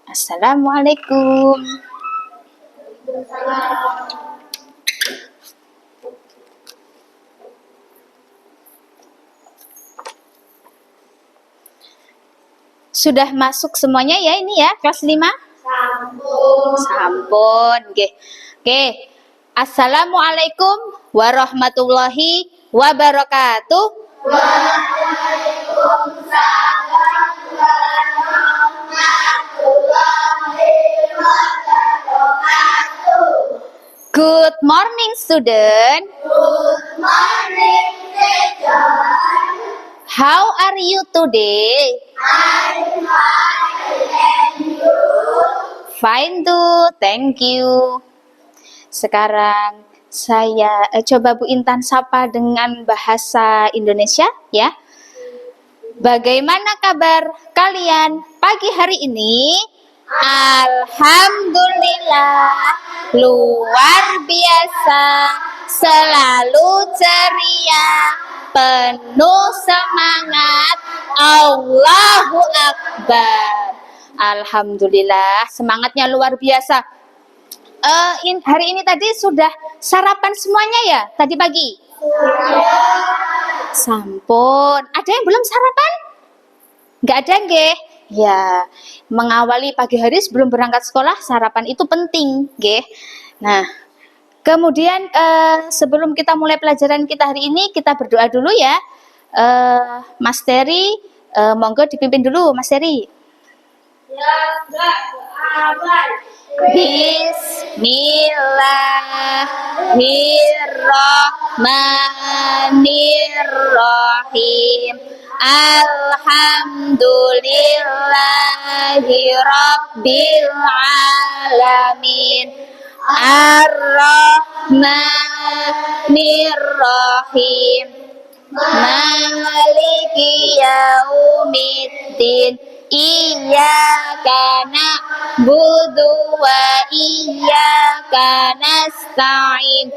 Assalamualaikum. Sudah masuk semuanya ya ini ya kelas 5? Sampun. Oke. Assalamualaikum warahmatullahi wabarakatuh. Good morning, student. Good morning, teacher. How are you today? I'm fine, and you? Fine too, thank you. Sekarang saya coba Bu Intan sapa dengan bahasa Indonesia ya. Bagaimana kabar kalian pagi hari ini? Alhamdulillah, luar biasa, selalu ceria, penuh semangat, Allahu Akbar. Alhamdulillah, semangatnya luar biasa. Hari ini tadi sudah sarapan semuanya ya, tadi pagi? Sampun, ada yang belum sarapan? Nggak ada nggih? Ya, mengawali pagi hari sebelum berangkat sekolah, sarapan itu penting nggih. Nah, kemudian sebelum kita mulai pelajaran kita hari ini, kita berdoa dulu ya. Mas Terry, monggo dipimpin dulu Mas Terry. Bismillahirrahmanirrahim. Alhamdulillahi rabbil alamin. Ar-Rahmanir-Rahim. Maliki yaumiddin. Iyyaka na'budu wa iyyaka nasta'in.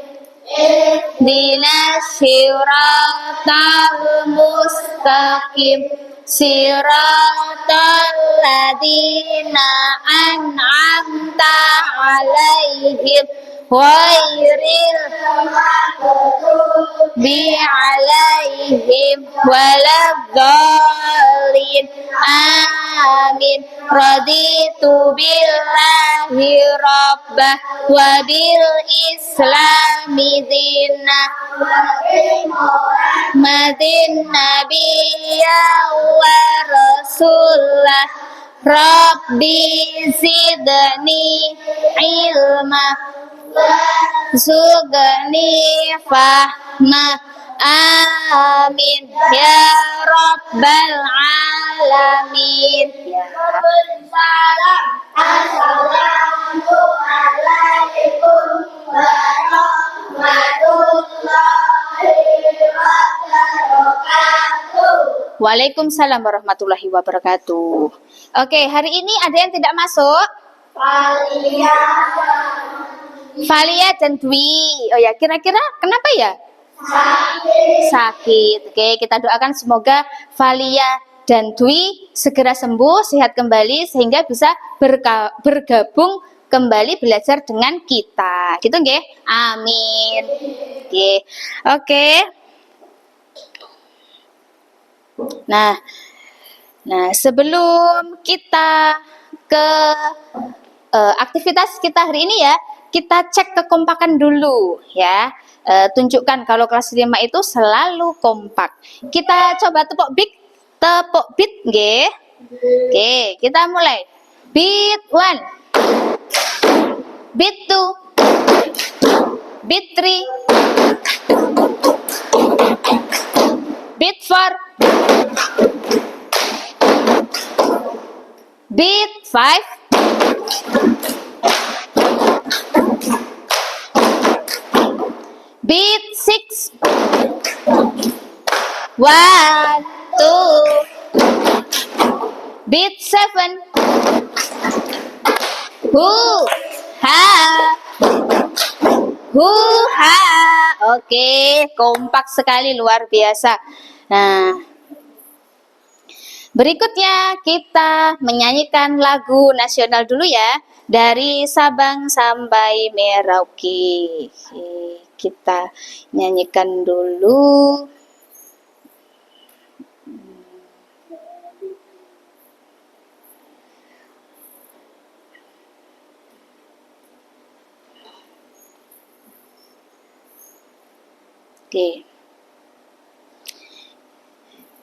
Ihdinas siratal mustaqim. Siratal ladzina an'amta 'alaihim ghairil maghdubi 'alaihim waladdallin. Amin. Raditu billahi rabbah wa bil islami dinah Muhammadin nabiyya wa rasulah. Rabbi zidni ilma warzuqni fahma. Amin ya rabbal alamin. Assalamualaikum warahmatullahi wabarakatuh. Waalaikumsalam warahmatullahi wabarakatuh. Oke, hari ini ada yang tidak masuk? Valia dan Dwi. Oh ya, kira-kira kenapa ya? Sakit. Oke, kita doakan semoga Valia dan Dwi segera sembuh, sehat kembali sehingga bisa bergabung kembali belajar dengan kita. Gitu nggih? Amin. Oke. Nah, sebelum kita ke aktivitas kita hari ini ya, kita cek kekompakan dulu ya. Tunjukkan kalau kelas 5 itu selalu kompak. Kita coba tepuk beat nggih. Oke, kita mulai. Beat 1. Beat 2. Beat 3. Beat 4. Beat 5. Beat 6. 1, 2. Beat 7. Huha. Oke, kompak sekali, luar biasa. Nah, Berikutnya kita menyanyikan lagu nasional dulu ya, dari Sabang sampai Merauke. Kita nyanyikan dulu. Oke.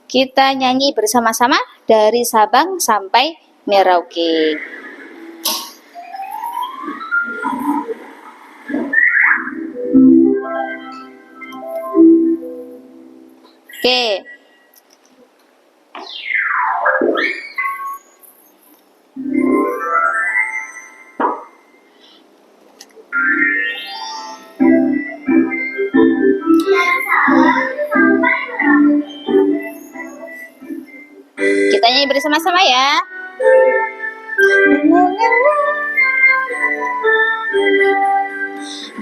Kita nyanyi bersama-sama dari Sabang sampai Merauke. Oke. Kita nyanyi bersama-sama ya.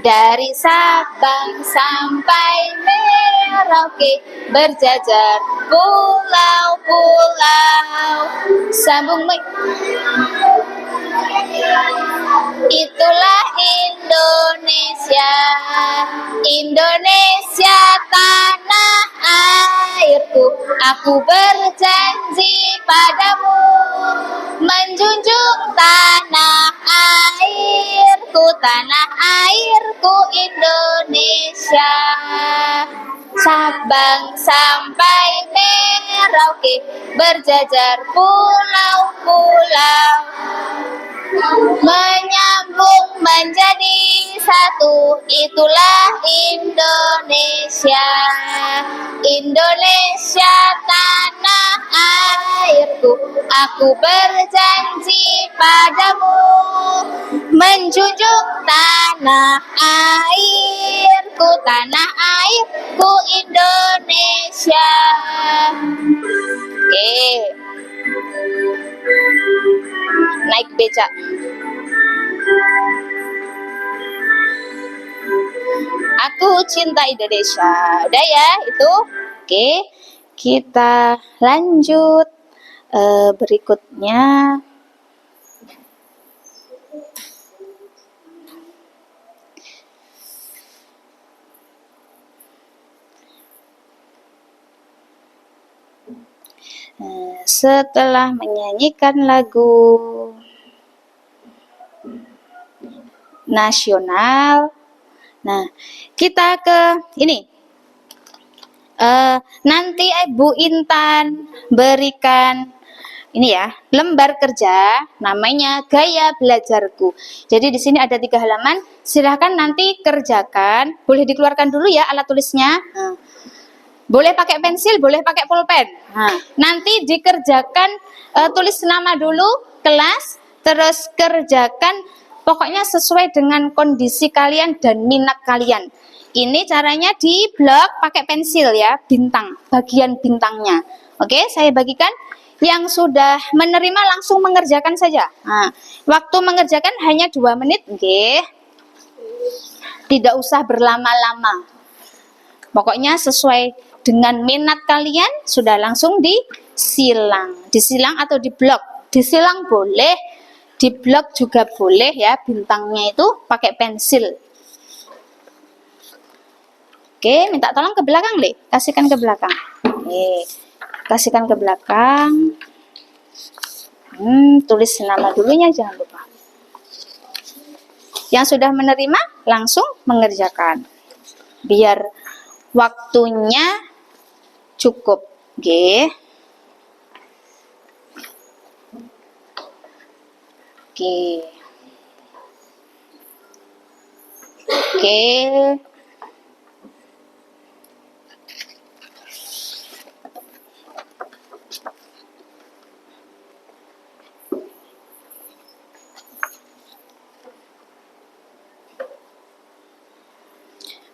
Dari Sabang sampai Merauke, berjajar pulau-pulau, sambung itulah Indonesia, Indonesia tanah airku. Aku berjanji padamu menjunjung tanah airku, tanah airku Indonesia. Sabang sampai Merauke, berjajar pulau-pulau, menyambung menjadi satu, itulah Indonesia, Indonesia tanah airku. Aku berjanji padamu menjunjung tanah airku, tanah airku Indonesia. Oke, naik becak. Aku cinta Indonesia. Udah ya itu. Oke, kita lanjut berikutnya. Setelah menyanyikan lagu nasional, nah kita ke ini. Nanti Ibu Intan berikan ini ya, lembar kerja namanya Gaya Belajarku. Jadi di sini ada 3 halaman. Silahkan nanti kerjakan. Boleh dikeluarkan dulu ya alat tulisnya. Boleh pakai pensil, boleh pakai pulpen. Nanti dikerjakan, tulis nama dulu, kelas, terus kerjakan pokoknya sesuai dengan kondisi kalian dan minat kalian. Ini caranya di blok pakai pensil ya, bintang, bagian bintangnya. Oke, saya bagikan. Yang sudah menerima langsung mengerjakan saja. Waktu mengerjakan hanya 2 menit, oke. Tidak usah berlama-lama. Pokoknya sesuai dengan minat kalian, sudah langsung disilang. Disilang atau di blok. Disilang boleh, di blok juga boleh ya, bintangnya itu pakai pensil. Oke, minta tolong ke belakang, Le. Kasihkan ke belakang. Kasihkan ke belakang. Tulis nama dulunya, jangan lupa. Yang sudah menerima, langsung mengerjakan. Biar waktunya cukup. Oke.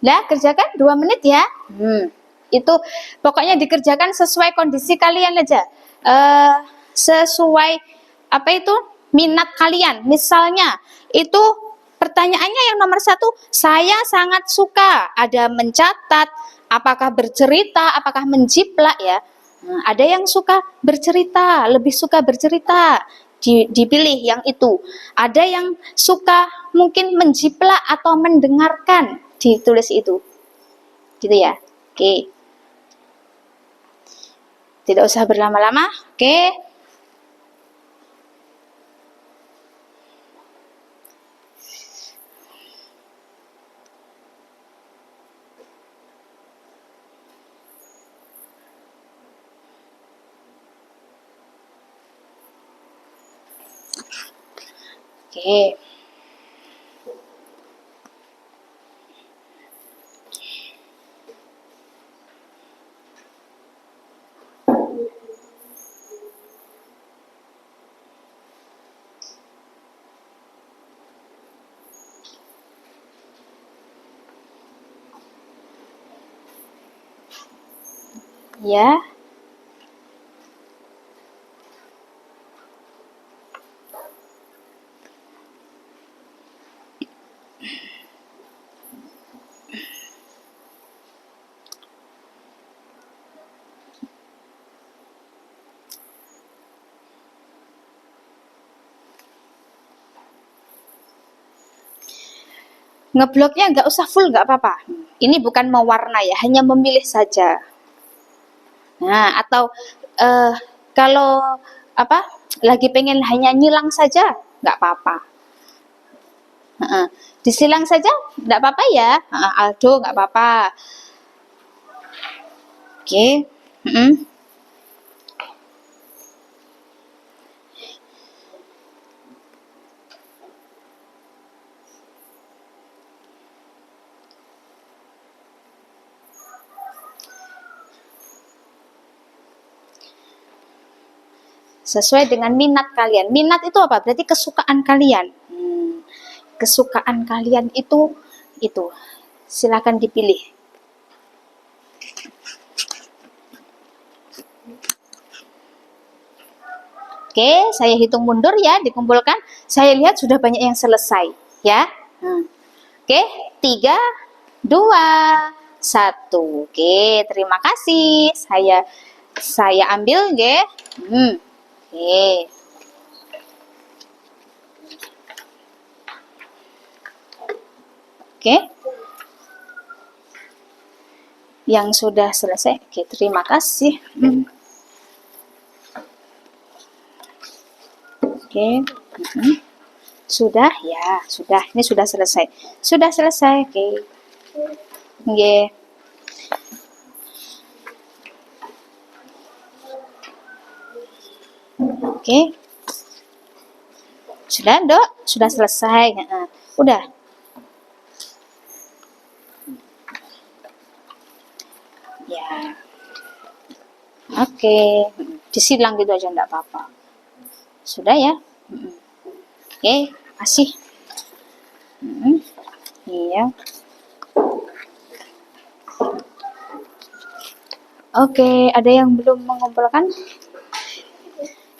Nah, kerjakan 2 menit ya. Itu pokoknya dikerjakan sesuai kondisi kalian aja. Sesuai apa itu minat kalian. Misalnya itu pertanyaannya yang nomor 1, saya sangat suka. Ada mencatat, apakah bercerita, apakah menjiplak ya. Nah, ada yang suka bercerita, lebih suka bercerita, dipilih yang itu. Ada yang suka mungkin menjiplak atau mendengarkan, ditulis itu. Gitu ya. Oke. Tidak usah berlama-lama. Oke. Oke. Ya. Ngebloknya nggak usah full, nggak apa-apa. Ini bukan mewarna ya, hanya memilih saja. Nah, atau kalau apa lagi pengen hanya nyilang saja, nggak apa-apa. Disilang saja, nggak apa-apa ya. Aldo, nggak apa-apa. Oke. Sesuai dengan minat kalian. Minat itu apa? Berarti kesukaan kalian. Kesukaan kalian itu. Silakan dipilih. Oke, saya hitung mundur ya, dikumpulkan. Saya lihat sudah banyak yang selesai, ya. Oke, 3, 2, 1. Oke, terima kasih. Saya ambil, oke. Oke. Oke. Yang sudah selesai. Oke, terima kasih. Oke. Sudah ya, sudah. Ini sudah selesai. Sudah selesai. Oke. Oke. Oke. Sudah, Dok? Sudah selesai. Udah. Ya. Oke. Disilang gitu aja enggak apa-apa. Sudah ya? Oke, kasih. Iya. Oke, ada yang belum mengumpulkan?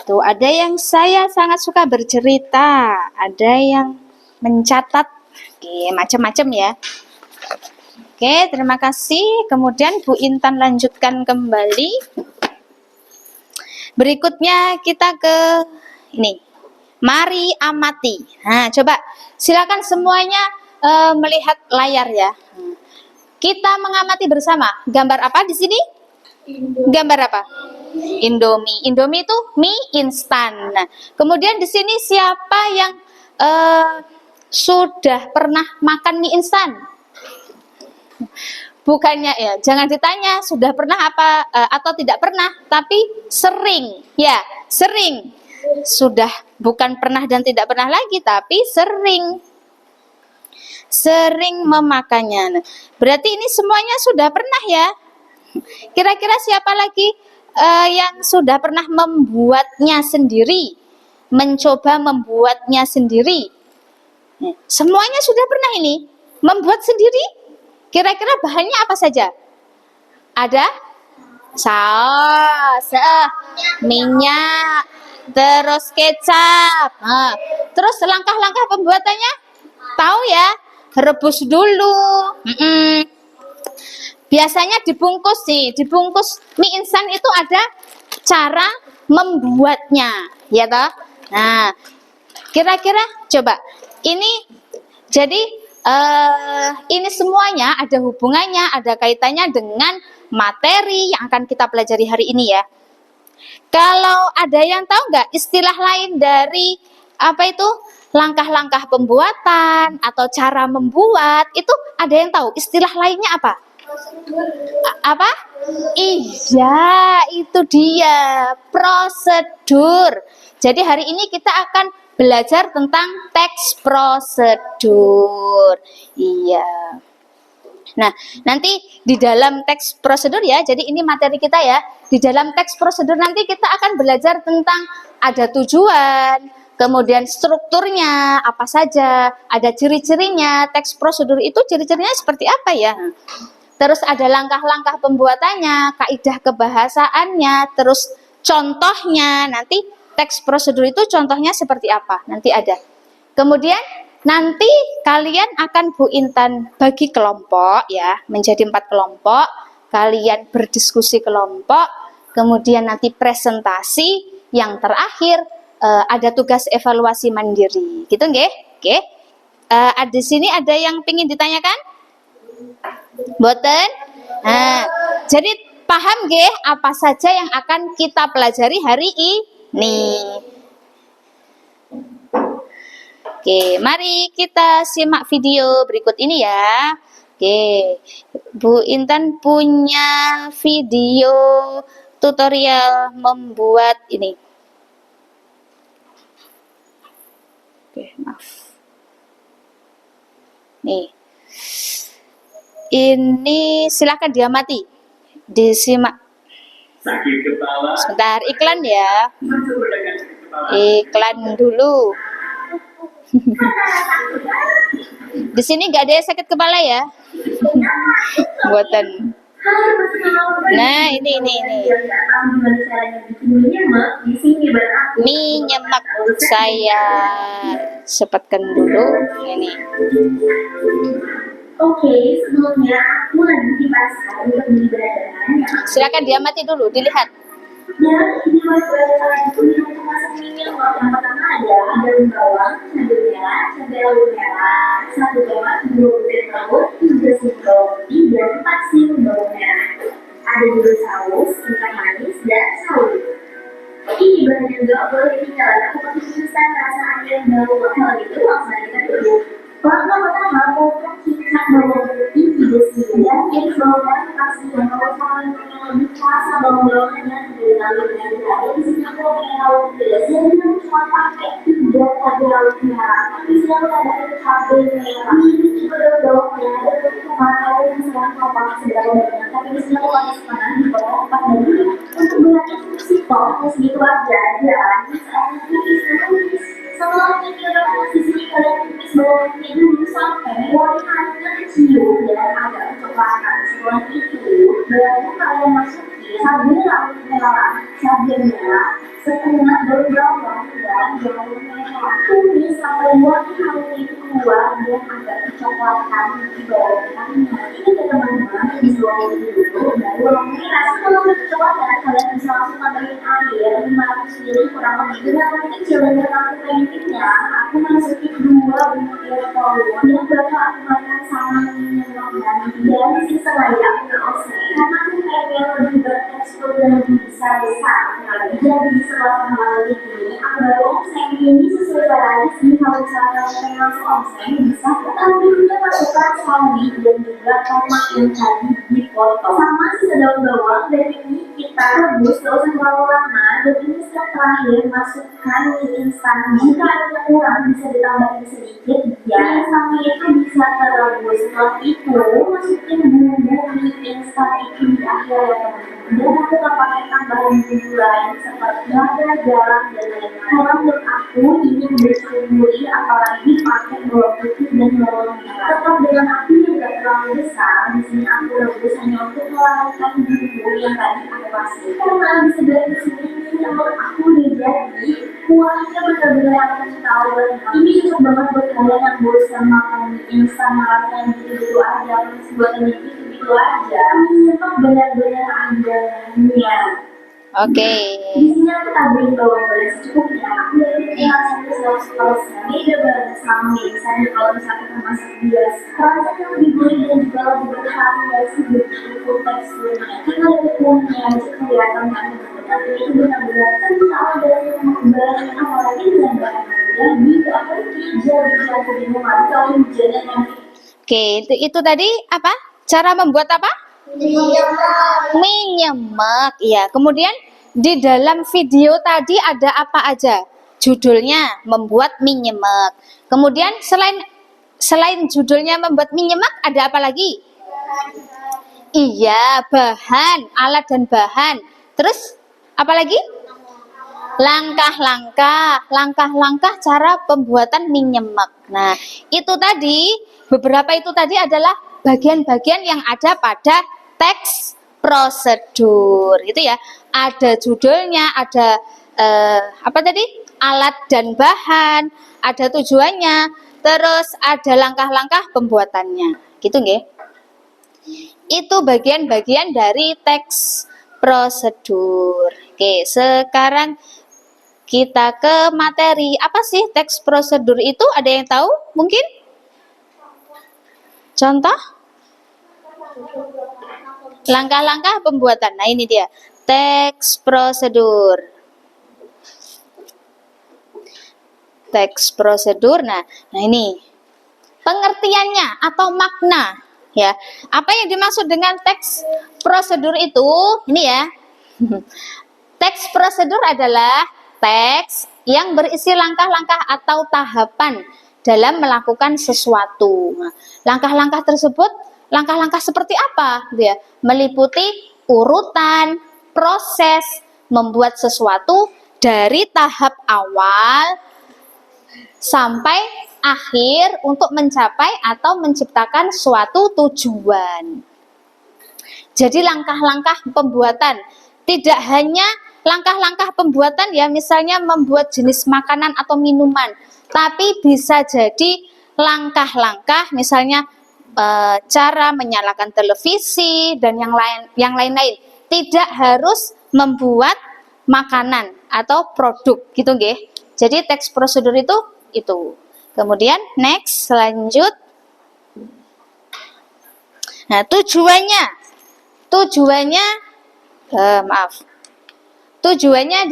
Tuh, ada yang saya sangat suka bercerita, ada yang mencatat. Oke, macam-macam ya. Oke, terima kasih. Kemudian Bu Intan lanjutkan kembali. Berikutnya kita ke ini. Mari amati. Nah, coba silakan semuanya melihat layar ya. Kita mengamati bersama. Gambar apa di sini? Gambar apa? Indomie. Indomie itu mie instan. Nah, kemudian di sini siapa yang sudah pernah makan mie instan? Bukannya ya, jangan ditanya sudah pernah apa atau tidak pernah, tapi sering. Ya, sering. Sudah bukan pernah dan tidak pernah lagi, tapi sering. Sering memakannya. Nah, berarti ini semuanya sudah pernah ya. Kira-kira siapa lagi yang sudah pernah membuatnya sendiri? Mencoba membuatnya sendiri. Semuanya sudah pernah ini. Membuat sendiri? Kira-kira bahannya apa saja? Ada? Saus, minyak, terus kecap. Terus langkah-langkah pembuatannya? Tahu ya? Rebus dulu. Biasanya dibungkus sih, dibungkus mie instan itu ada cara membuatnya, ya toh? Nah, kira-kira coba ini jadi ini semuanya ada hubungannya, ada kaitannya dengan materi yang akan kita pelajari hari ini ya. Kalau ada yang tahu nggak istilah lain dari apa itu langkah-langkah pembuatan atau cara membuat itu ada yang tahu istilah lainnya apa? Apa? Iya, itu dia prosedur. Jadi hari ini kita akan belajar tentang teks prosedur. Iya. Nah, nanti di dalam teks prosedur ya, jadi ini materi kita ya. Di dalam teks prosedur nanti kita akan belajar tentang ada tujuan, kemudian strukturnya apa saja, ada ciri-cirinya. Teks prosedur itu ciri-cirinya seperti apa ya? Terus ada langkah-langkah pembuatannya, kaidah kebahasaannya, terus contohnya. Nanti teks prosedur itu contohnya seperti apa? Nanti ada. Kemudian nanti kalian akan Bu Intan bagi kelompok ya, menjadi 4 kelompok. Kalian berdiskusi kelompok, kemudian nanti presentasi, yang terakhir ada tugas evaluasi mandiri. Gitu nggih? Oke. Di sini ada yang ingin ditanyakan? Boten? Nah, jadi paham nggih apa saja yang akan kita pelajari hari ini? Oke, mari kita simak video berikut ini ya. Oke, Bu Intan punya video tutorial membuat ini. Oke, maaf. Nih. Ini silakan diamati, disimak. Sakit kepala. Sebentar, iklan ya. Iklan dulu. Di sini nggak ada yang sakit kepala ya. Buatan. Nah, ini. Mie nyemak saya cepatkan dulu ini. Oke, sebelumnya aku lagi di pasar untuk beli berantakan. Silakan diamati dulu, dilihat. Dan ini berantakan itu yang termasuk minyak. Yang pertama ada daun bawang, cabai merah, cabai rawit merah, 1 tomat, 2 butir telur, 3 sendok roti, dan 4 siung bawang merah. Ada juga saus, ikan manis, dan saus. Ini bahan yang gak boleh ditinggalkan. Aku pakai instan rasanya yang bau. Kalau gitu langsung kita dulu. Langkah pertama, potong kicap bawang putih 3 siung dan iris bawang merah kasih yang kalau yang lebih terasa bawang-bawangannya lalu dengan terakhir di sini aku pakai rawit pedas dan aku cuma pakai 3 cabai rawit merah. Di sini aku tambahin cabai merah. Ini juga bawang merah dan tomat yang sedang tomat seberapa banyak. Tapi di sini aku pakai setengah dipotong 4 bagian. Untuk beratnya simple, hanya segitu aja. Dan saatnya tumis. Setelah dikira sisi kalian tumis bawangnya dulu sampai warnanya kecium dan agak kecoklatan. Setelah itu, baru kalian masukin cabai rawit merah, cabai merah, setengah daun bawang dan bawang merah. Tumis sampai warna harum itu keluar dan agak kecoklatan di bawah merahnya. Ini teman-teman disuapin dulu baru bawang merah. Setelah kecoklatan, kalian bisa langsung tambahin air 500 ml kurang lebih dengan api kecil dan aku pengennya aku masukin 2 butir telur yang bakal aku makan sama minyak dan sisa lagi aku oseng karena aku pengen lebih bertekstur dan lebih besar jadi setelah kembali ini aku baru oseng ini sesuai caranya sih kalau misalnya pengen langsung oseng bisa tetapi juga masukkan sawi dan juga tomat yang tadi dipotong sama sisa daun bawang dan ini kita rebus gak usah terlalu lama dan ini step terakhir masukkan mie instan jika ada kurang bisa ditambahin sedikit ya sampai itu bisa terebus setelah itu masukin bumbu mie instan itu di akhir ya teman-teman dan aku tak pakai tambahan bumbu lain seperti lada, garam dan lain-lain karena menurut aku ini bercumuri apalagi pakai bawang putih dan bawang merah tetap dengan api yang gak terlalu besar, di sini aku rebus hanya untuk melarikan bumbu yang tadi aku kasih. Karena di sebelah sini yang menurut aku udah jadi, kuahnya benar-benar yang aku tahu banget. Ini cocok banget buat kalian yang bosan makan mie instan makannya gitu-gitu aja, terus buatan gitu-gitu aja. Ini emang benar-benar adanya. Oke. Di sini aku taburin bawang goreng secukupnya. Jadi rasanya saus-sausnya beda banget sama misalnya kalau misalnya kita masak biasa. Rasanya lebih gurih dan juga lebih berhati dari segi teksturnya. Karena dari kuahnya aja kelihatan kan tapi itu benar-benar kental dari barang apalagi dengan bahan jadi apalagi jadi aku bingung kalau hujannya nanti. Oke, itu tadi apa? Cara membuat apa? Mie nyemek. Iya, kemudian di dalam video tadi ada apa aja? Judulnya membuat mie nyemek. Kemudian selain judulnya membuat mie nyemek ada apa lagi? Iya, bahan, alat dan bahan. Terus apa lagi? Langkah-langkah cara pembuatan mie nyemek. Nah, itu tadi, beberapa itu tadi adalah bagian-bagian yang ada pada teks prosedur. Itu ya, ada judulnya, ada apa tadi? Alat dan bahan, ada tujuannya, terus ada langkah-langkah pembuatannya. Gitu nggih. Itu bagian-bagian dari teks prosedur. Oke, sekarang kita ke materi. Apa sih teks prosedur itu? Ada yang tahu? Mungkin? Contoh? Langkah-langkah pembuatan. Nah, ini dia. Teks prosedur. Teks prosedur. Nah ini. Pengertiannya atau makna. Ya, apa yang dimaksud dengan teks prosedur itu? Ini ya. Teks prosedur adalah teks yang berisi langkah-langkah atau tahapan dalam melakukan sesuatu. Nah, langkah-langkah tersebut, langkah-langkah seperti apa? Ya, meliputi urutan, proses membuat sesuatu dari tahap awal sampai akhir untuk mencapai atau menciptakan suatu tujuan. Jadi langkah-langkah pembuatan tidak hanya langkah-langkah pembuatan ya, misalnya membuat jenis makanan atau minuman, tapi bisa jadi langkah-langkah misalnya cara menyalakan televisi dan yang lain-lain. Tidak harus membuat makanan atau produk gitu nggih. Jadi teks prosedur itu. Kemudian next, lanjut. Nah, tujuannya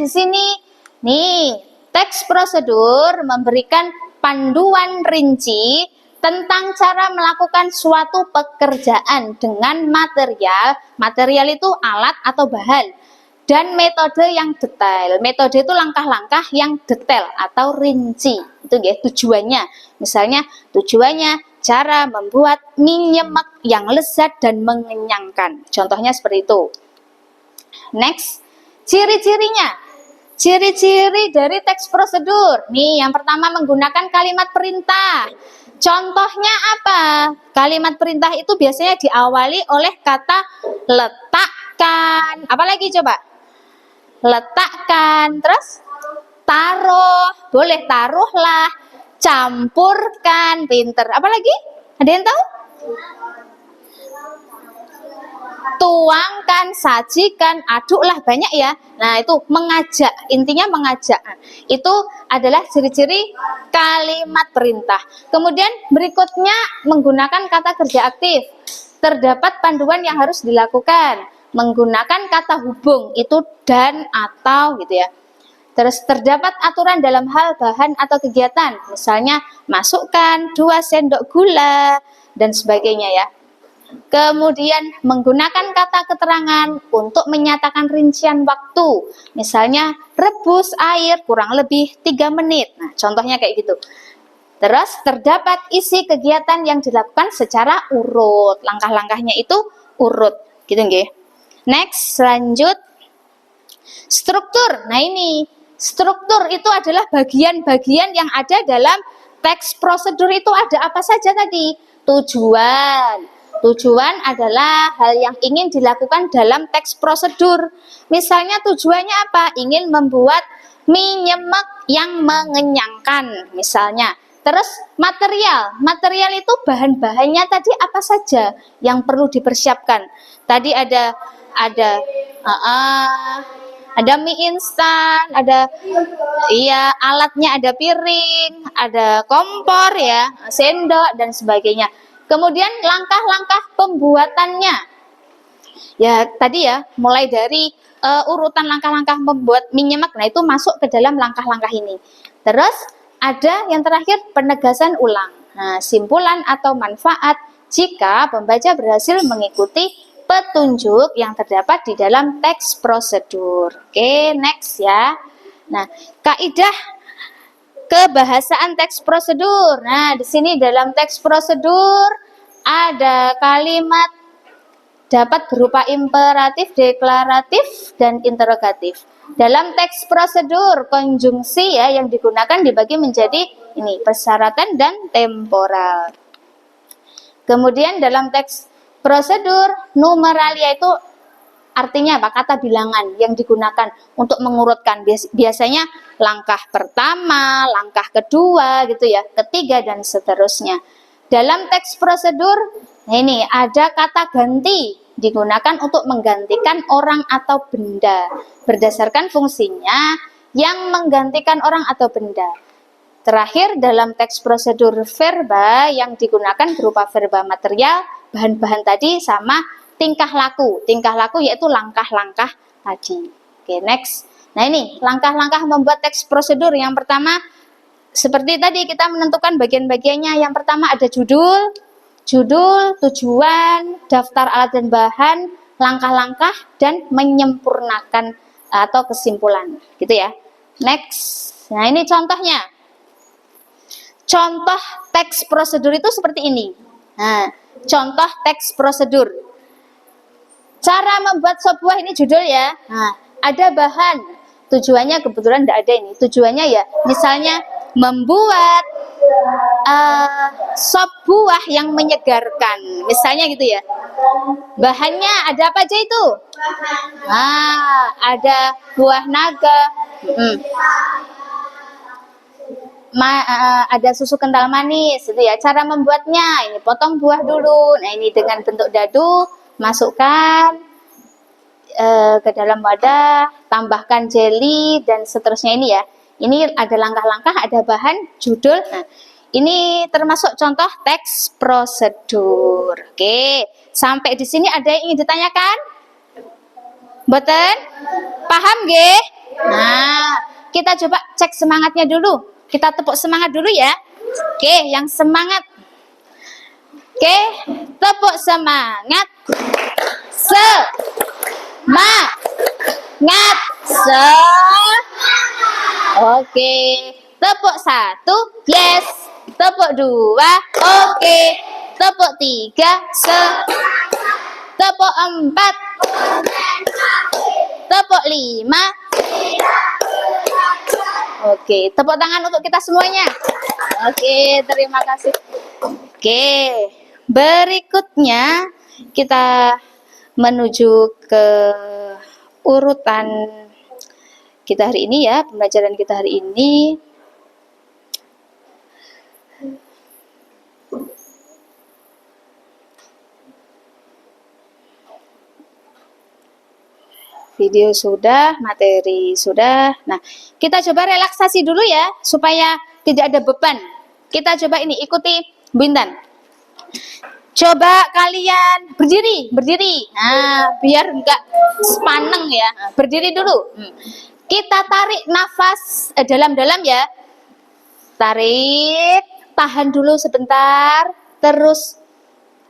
di sini nih, teks prosedur memberikan panduan rinci tentang cara melakukan suatu pekerjaan dengan material itu alat atau bahan, dan metode yang detail. Metode itu langkah-langkah yang detail atau rinci. Itu ya tujuannya. Misalnya tujuannya cara membuat mie nyemek yang lezat dan mengenyangkan. Contohnya seperti itu. Next, ciri-cirinya. Ciri-ciri dari teks prosedur. Nih, yang pertama menggunakan kalimat perintah. Contohnya apa? Kalimat perintah itu biasanya diawali oleh kata letakkan. Apa lagi coba? Letakkan, terus taruh, boleh taruhlah, campurkan, pinter. Apa lagi? Ada yang tahu? Tuangkan, sajikan, aduklah, banyak ya. Nah, itu mengajak, intinya mengajak. Itu adalah ciri-ciri kalimat perintah. Kemudian berikutnya menggunakan kata kerja aktif. Terdapat panduan yang harus dilakukan. Menggunakan kata hubung, itu dan, atau gitu ya. Terus terdapat aturan dalam hal bahan atau kegiatan. Misalnya masukkan 2 sendok gula dan sebagainya ya. Kemudian menggunakan kata keterangan untuk menyatakan rincian waktu. Misalnya rebus air kurang lebih 3 menit. Nah, contohnya kayak gitu. Terus terdapat isi kegiatan yang dilakukan secara urut. Langkah-langkahnya itu urut. Gitu nggih. Next, lanjut. Struktur. Nah, ini struktur itu adalah bagian-bagian yang ada dalam teks prosedur. Itu ada apa saja tadi? Tujuan, Tujuan adalah hal yang ingin dilakukan dalam teks prosedur. Misalnya tujuannya apa? Ingin membuat mie nyemek yang mengenyangkan misalnya. Terus material itu bahan-bahannya tadi apa saja yang perlu dipersiapkan. Tadi ada mie instan, ada alatnya, ada piring, ada kompor ya, sendok dan sebagainya. Kemudian langkah-langkah pembuatannya. Ya, tadi ya, mulai dari urutan langkah-langkah membuat mie nyemek, nah itu masuk ke dalam langkah-langkah ini. Terus ada yang terakhir penegasan ulang. Nah, simpulan atau manfaat jika pembaca berhasil mengikuti petunjuk yang terdapat di dalam teks prosedur. Oke, next ya. Nah, kaidah kebahasaan teks prosedur. Nah, di sini dalam teks prosedur ada kalimat dapat berupa imperatif, deklaratif, dan interrogatif. Dalam teks prosedur, konjungsi ya yang digunakan dibagi menjadi ini persyaratan dan temporal. Kemudian dalam teks prosedur, numeralia itu artinya apa? Kata bilangan yang digunakan untuk mengurutkan. Biasanya langkah pertama, langkah kedua gitu ya, ketiga dan seterusnya. Dalam teks prosedur, ini ada kata ganti digunakan untuk menggantikan orang atau benda berdasarkan fungsinya yang menggantikan orang atau benda. Terakhir dalam teks prosedur verba yang digunakan berupa verba material, bahan-bahan tadi sama tingkah laku. Tingkah laku yaitu langkah-langkah tadi. Oke, next. Nah ini langkah-langkah membuat teks prosedur. Yang pertama seperti tadi kita menentukan bagian-bagiannya. Yang pertama ada judul, tujuan, daftar alat dan bahan, langkah-langkah, dan menyempurnakan atau kesimpulan. Gitu ya. Next. Nah ini contohnya. Contoh teks prosedur itu seperti ini. Nah, contoh teks prosedur. Cara membuat sop buah ini judul ya. Nah, ada bahan. Tujuannya kebetulan tidak ada ini. Tujuannya ya, misalnya membuat sop buah yang menyegarkan. Misalnya gitu ya. Bahannya ada apa aja itu? Ada buah naga. Ada susu kental manis itu ya. Cara membuatnya ini potong buah dulu. Nah ini dengan bentuk dadu, masukkan ke dalam wadah, tambahkan jelly dan seterusnya ini ya. Ini ada langkah-langkah, ada bahan, judul. Nah, ini termasuk contoh teks prosedur. Oke, sampai di sini ada yang ingin ditanyakan? Boten? Paham nggih? Nah, kita coba cek semangatnya dulu. Kita tepuk semangat dulu ya. Oke, yang semangat. Oke, tepuk semangat. Semangat. Oke, tepuk 1, yes. Tepuk 2, oke. Tepuk 3, tepuk 4, tepuk 5. Oke, tepuk tangan untuk kita semuanya. Oke, terima kasih. Oke, berikutnya kita menuju ke urutan kita hari ini ya, pembelajaran kita hari ini. Video sudah, materi sudah. Nah, kita coba relaksasi dulu ya, supaya tidak ada beban. Kita coba ini, ikuti Bintan. Coba kalian berdiri. Nah, biar enggak sepaneng ya. Berdiri dulu. Kita tarik nafas dalam-dalam ya. Tarik, tahan dulu sebentar, terus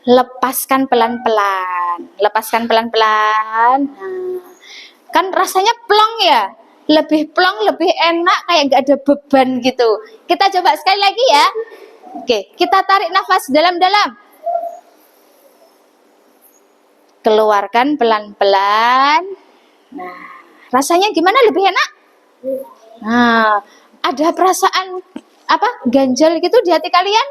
lepaskan pelan-pelan. Nah, kan rasanya plong ya, lebih plong, lebih enak, kayak nggak ada beban gitu. Kita coba sekali lagi ya. Oke, kita tarik nafas dalam-dalam, keluarkan pelan-pelan. Nah, rasanya gimana? Lebih enak? Nah, ada perasaan apa? Ganjal gitu di hati kalian?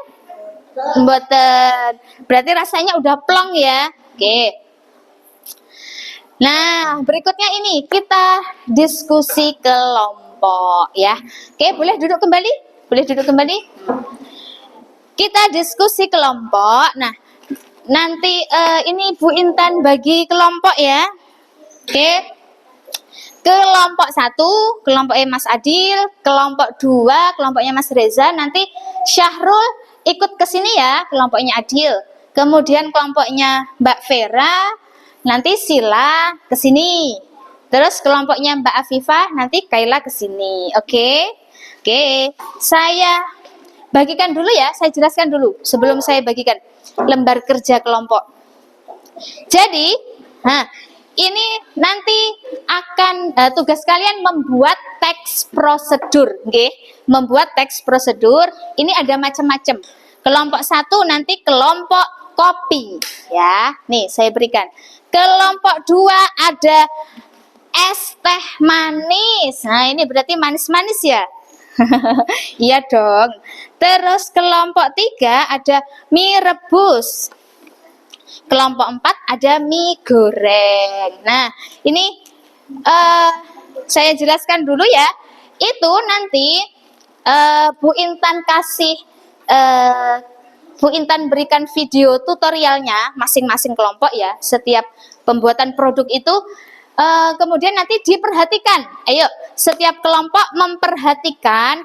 Mboten. Berarti rasanya udah plong ya. Oke. Nah, berikutnya ini kita diskusi kelompok ya. Oke, boleh duduk kembali? Boleh duduk kembali? Kita diskusi kelompok. Nah, nanti ini Bu Intan bagi kelompok ya. Oke. Kelompok 1, kelompoknya Mas Adil, kelompok 2, kelompoknya Mas Reza. Nanti Syahrul ikut ke sini ya, kelompoknya Adil. Kemudian kelompoknya Mbak Vera, nanti Sila ke sini. Terus kelompoknya Mbak Afifah, nanti Kaila ke sini. Oke? Oke. Saya bagikan dulu ya, saya jelaskan dulu sebelum saya bagikan lembar kerja kelompok. Jadi, ini nanti akan tugas kalian membuat teks prosedur, nggih. Membuat teks prosedur. Ini ada macam-macam. Kelompok 1 nanti kelompok kopi, ya. Nih, saya berikan. Kelompok 2 ada es teh manis. Nah, ini berarti manis-manis ya. Iya dong. Terus kelompok 3 ada mie rebus. Kelompok 4 ada mie goreng. Nah, ini saya jelaskan dulu ya. Itu nanti Bu Intan kasih Bu Intan berikan video tutorialnya masing-masing kelompok ya. Setiap pembuatan produk itu kemudian nanti diperhatikan. Ayo, setiap kelompok memperhatikan.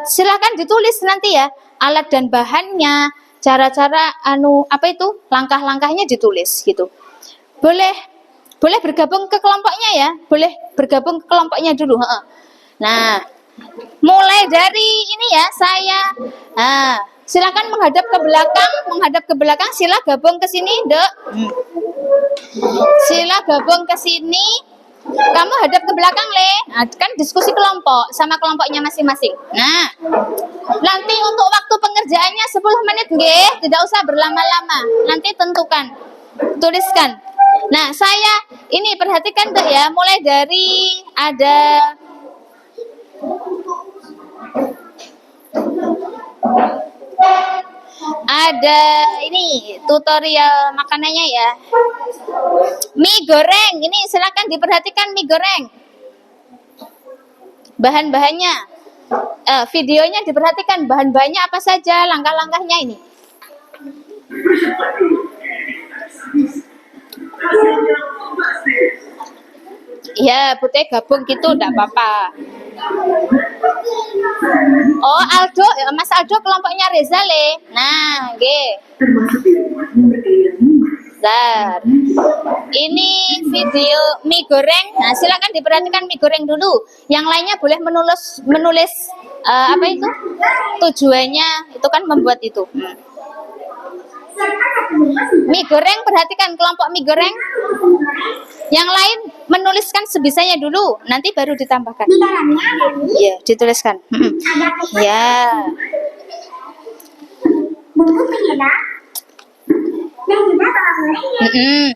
Silahkan ditulis nanti ya alat dan bahannya, cara-cara langkah-langkahnya ditulis gitu. Boleh bergabung ke kelompoknya ya, boleh bergabung ke kelompoknya dulu. Nah, mulai dari ini ya saya. Silakan menghadap ke belakang, sila gabung ke sini, Dek. Sila gabung ke sini. Kamu hadap ke belakang, Le. Nah, kan diskusi kelompok sama kelompoknya masing-masing. Nah, nanti untuk waktu pengerjaannya 10 menit, nggih. Tidak usah berlama-lama. Nanti tentukan. Tuliskan. Nah, saya ini perhatikan tuh ya, mulai dari ada ini tutorial makanannya ya. Mie goreng. Ini silakan diperhatikan mie goreng. Bahan-bahannya. Videonya diperhatikan bahan-bahannya apa saja, langkah-langkahnya ini. Ya, Putih gabung gitu, enggak apa-apa. Oh, Aldo, Mas Aldo kelompoknya Reza, Le. Nah, nggih. Bentar. Ini video mie goreng. Nah, silakan diperhatikan mie goreng dulu. Yang lainnya boleh menulis apa itu? Tujuannya itu kan membuat itu. Mie goreng, perhatikan kelompok mie goreng. Yang lain menuliskan sebisanya dulu, nanti baru ditambahkan. Iya, dituliskan. Ya.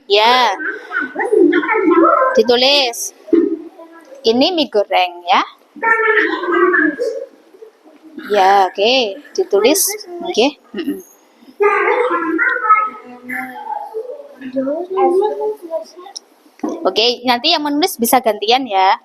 Ya. Ditulis. Ini mie goreng ya. Ya, oke, ditulis. Oke. Oke, nanti yang menulis bisa gantian ya.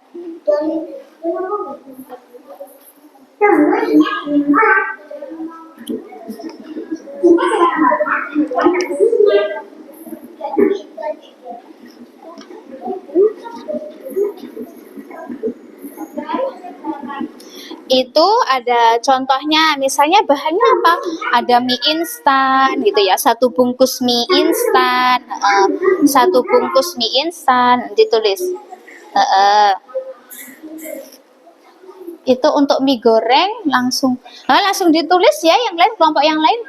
Itu ada contohnya, misalnya bahannya apa? Ada mie instan gitu ya, 1 bungkus mie instan, 1 bungkus mie instan, ditulis. Itu untuk mie goreng langsung ditulis ya, yang lain, kelompok yang lain.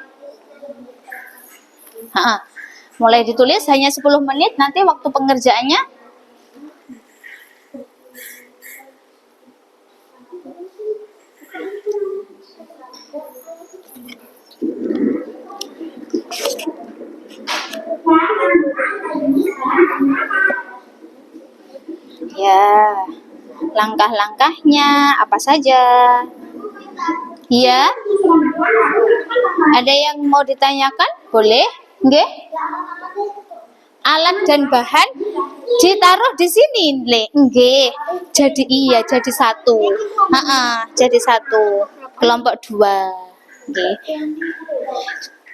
Mulai ditulis hanya 10 menit, nanti waktu pengerjaannya ya, langkah-langkahnya apa saja. Iya, ada yang mau ditanyakan? Boleh? Nggih? Alat dan bahan ditaruh di sini, Le. Nggih. Jadi iya, jadi satu. Jadi satu. Kelompok 2. Nggih.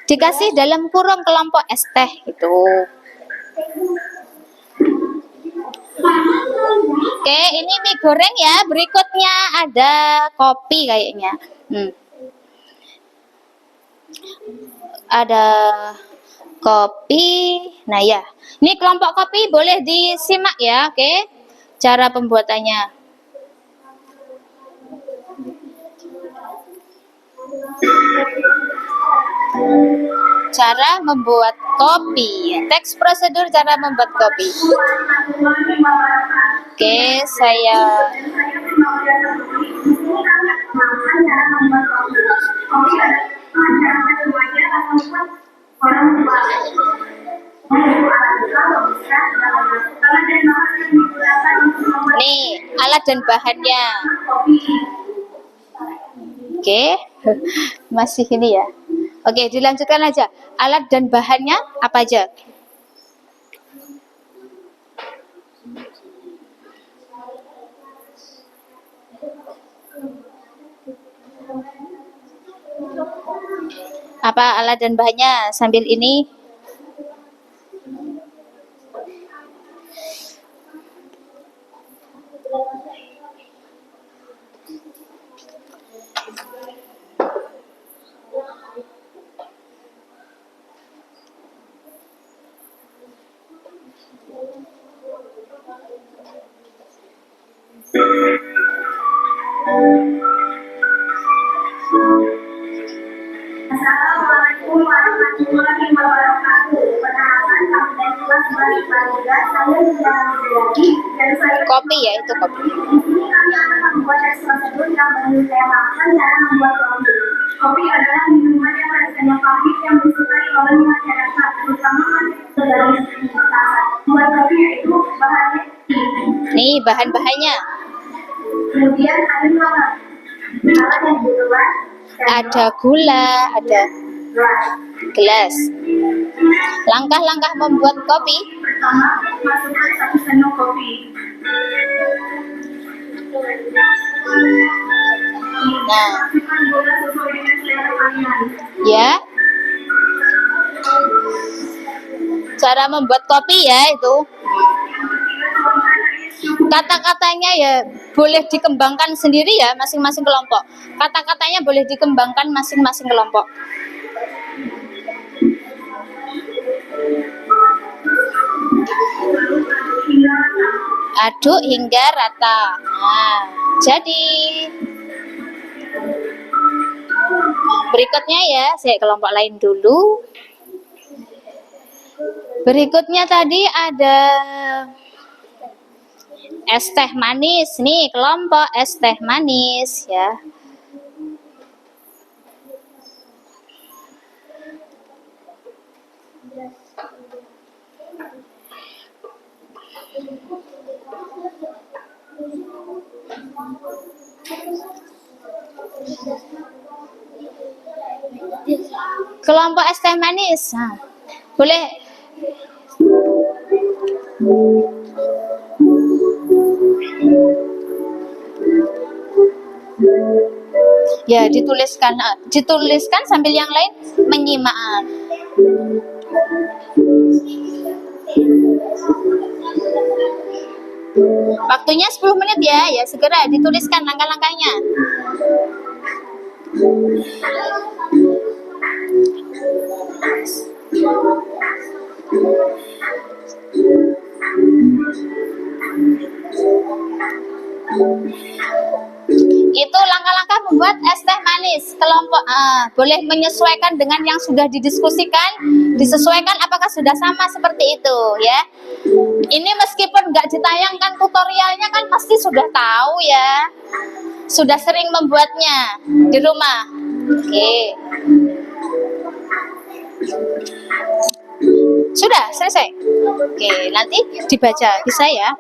Dikasih dalam kurung kelompok es teh gitu. Oke, ini mie goreng ya. Berikutnya ada kopi kayaknya. Ada kopi. Nah ya, ini kelompok kopi boleh disimak ya. Oke, cara pembuatannya. Cara membuat kopi. Teks prosedur cara membuat kopi. Oke, saya nih alat dan bahannya. Oke, masih ini ya. Oke, dilanjutkan aja. Alat dan bahannya apa aja? Apa alat dan bahannya sambil ini? Assalamualaikum warahmatullahi wabarakatuh. Perkenalkan, kami dari kelas balik pelajaran. Saya sudah lagi dan saya Kopi ya, itu kopi. di sini kami akan membuat tes prosedur yang menutamakan cara membuat kopi. Kopi adalah minuman yang rasanya pahit yang disukai oleh masyarakat, terutama masyarakat dari masyarakat. Buat kopi yaitu bahannya Nih bahan-bahannya. kemudian air garam, alat yang dibutuhkan Ada gula, ada gelas. Langkah-langkah membuat kopi. Pertama, masukkan 1 sendok kopi. Nah, Masukkan gula sesuai dengan selera kalian. ya. Cara membuat kopi ya itu. Kata-katanya ya boleh dikembangkan sendiri ya masing-masing kelompok. Kata-katanya boleh dikembangkan masing-masing kelompok. Aduk hingga rata. Nah, jadi berikutnya ya, saya kelompok lain dulu. Berikutnya tadi ada es teh manis. Nih, kelompok es teh manis ya. Kelompok es teh manis. Nah, boleh ya dituliskan sambil yang lain menyimak. Waktunya 10 menit ya segera dituliskan langkah-langkahnya. Itu langkah-langkah membuat es teh manis. Kelompok boleh menyesuaikan dengan yang sudah didiskusikan, disesuaikan apakah sudah sama seperti itu ya. Ini meskipun nggak ditayangkan tutorialnya kan pasti sudah tahu ya, sudah sering membuatnya di rumah. Oke. Sudah selesai. Oke, nanti dibaca bisa ya.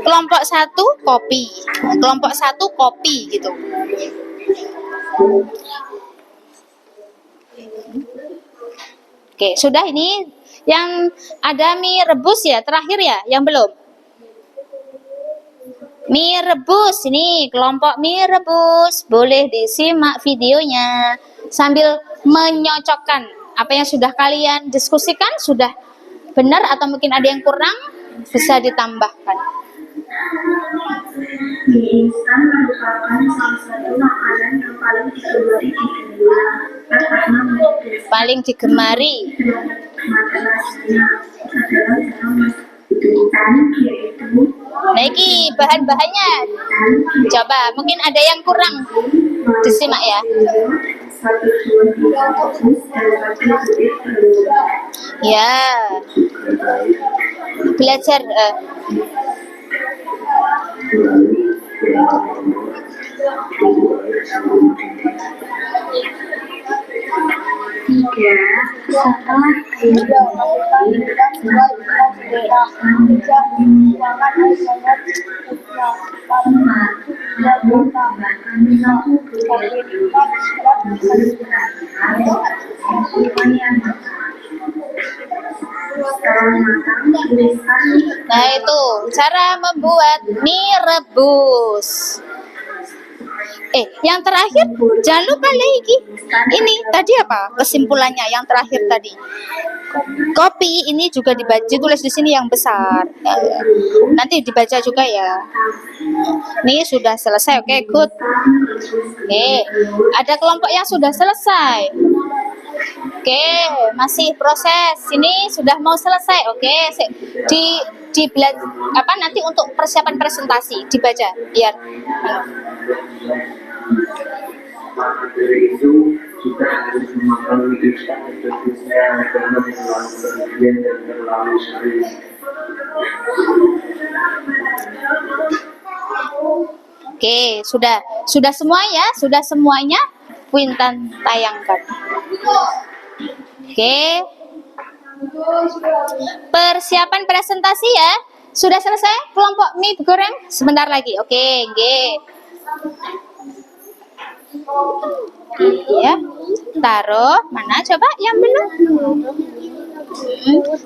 Kelompok 1 kopi, kelompok 1 kopi gitu. Oke, sudah ini yang ada mie rebus ya, terakhir ya, yang belum. Mie rebus, ini kelompok mie rebus. Boleh disimak videonya sambil menyocokkan apa yang sudah kalian diskusikan, sudah benar atau mungkin ada yang kurang, bisa ditambahkan. Mie instan merupakan salah satu makanan yang paling digemari di dunia karena memiliki Paling digemari. mata rasanya adalah dalam instan, yaitu Nah, ini bahan-bahannya. Coba, mungkin ada yang kurang. Disimak ya. 1/2 rebus dan 1 butir telur. Ya, belajar. Tiga, setelah Nah, itu cara membuat mie rebus. Yang terakhir jangan lupa lagi. Ini tadi apa? Kesimpulannya yang terakhir tadi. Kopi ini juga dibaca, tulis di sini yang besar. Nanti dibaca juga ya. Ini sudah selesai. Oke, good. Oke, ada kelompok yang sudah selesai. Oke, masih proses. Ini sudah mau selesai. Oke, nanti untuk persiapan presentasi dibaca biar. Maka dari itu kita harus memakan instan tentunya karena terlalu berlebihan dan terlalu sering. Oke, sudah semua ya, sudah semuanya Wintan tayangkan. Oke. Persiapan presentasi ya. Sudah selesai kelompok mie goreng? Sebentar lagi. Oke, ya. Taruh mana coba yang belum?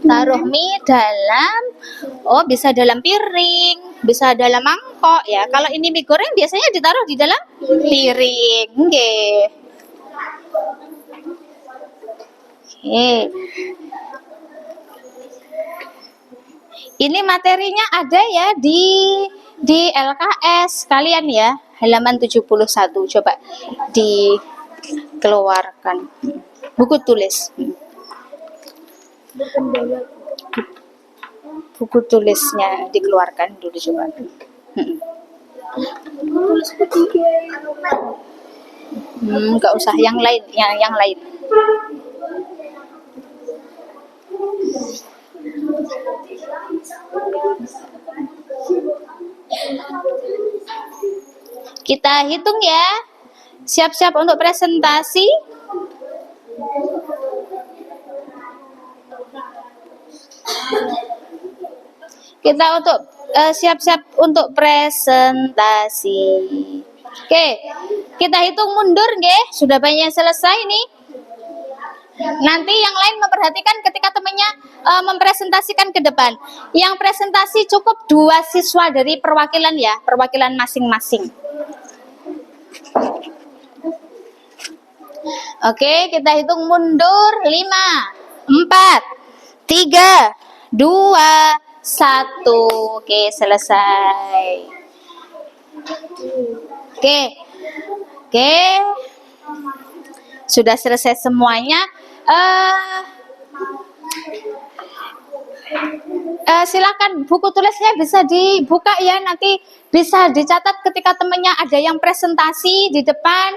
Taruh mie dalam, bisa dalam piring, bisa dalam mangkok ya. Kalau ini mie goreng biasanya ditaruh di dalam piring. Oke. Ini materinya ada ya di LKS kalian ya, halaman 71. Coba dikeluarkan. Buku tulis. Buku tulisnya dikeluarkan dulu coba. Enggak usah yang lain, yang lain. Kita hitung ya. Siap-siap untuk presentasi. Kita untuk siap-siap untuk presentasi. Oke, kita hitung mundur nggih. Sudah banyak yang selesai nih. Nanti yang lain memperhatikan ketika temannya mempresentasikan ke depan. Yang presentasi cukup 2 siswa dari perwakilan ya, perwakilan masing-masing. Oke, kita hitung mundur 5, 4, 3, 2, 1. Oke, selesai. Oke. Sudah selesai semuanya. Silakan buku tulisnya bisa dibuka ya, nanti bisa dicatat ketika temannya ada yang presentasi di depan.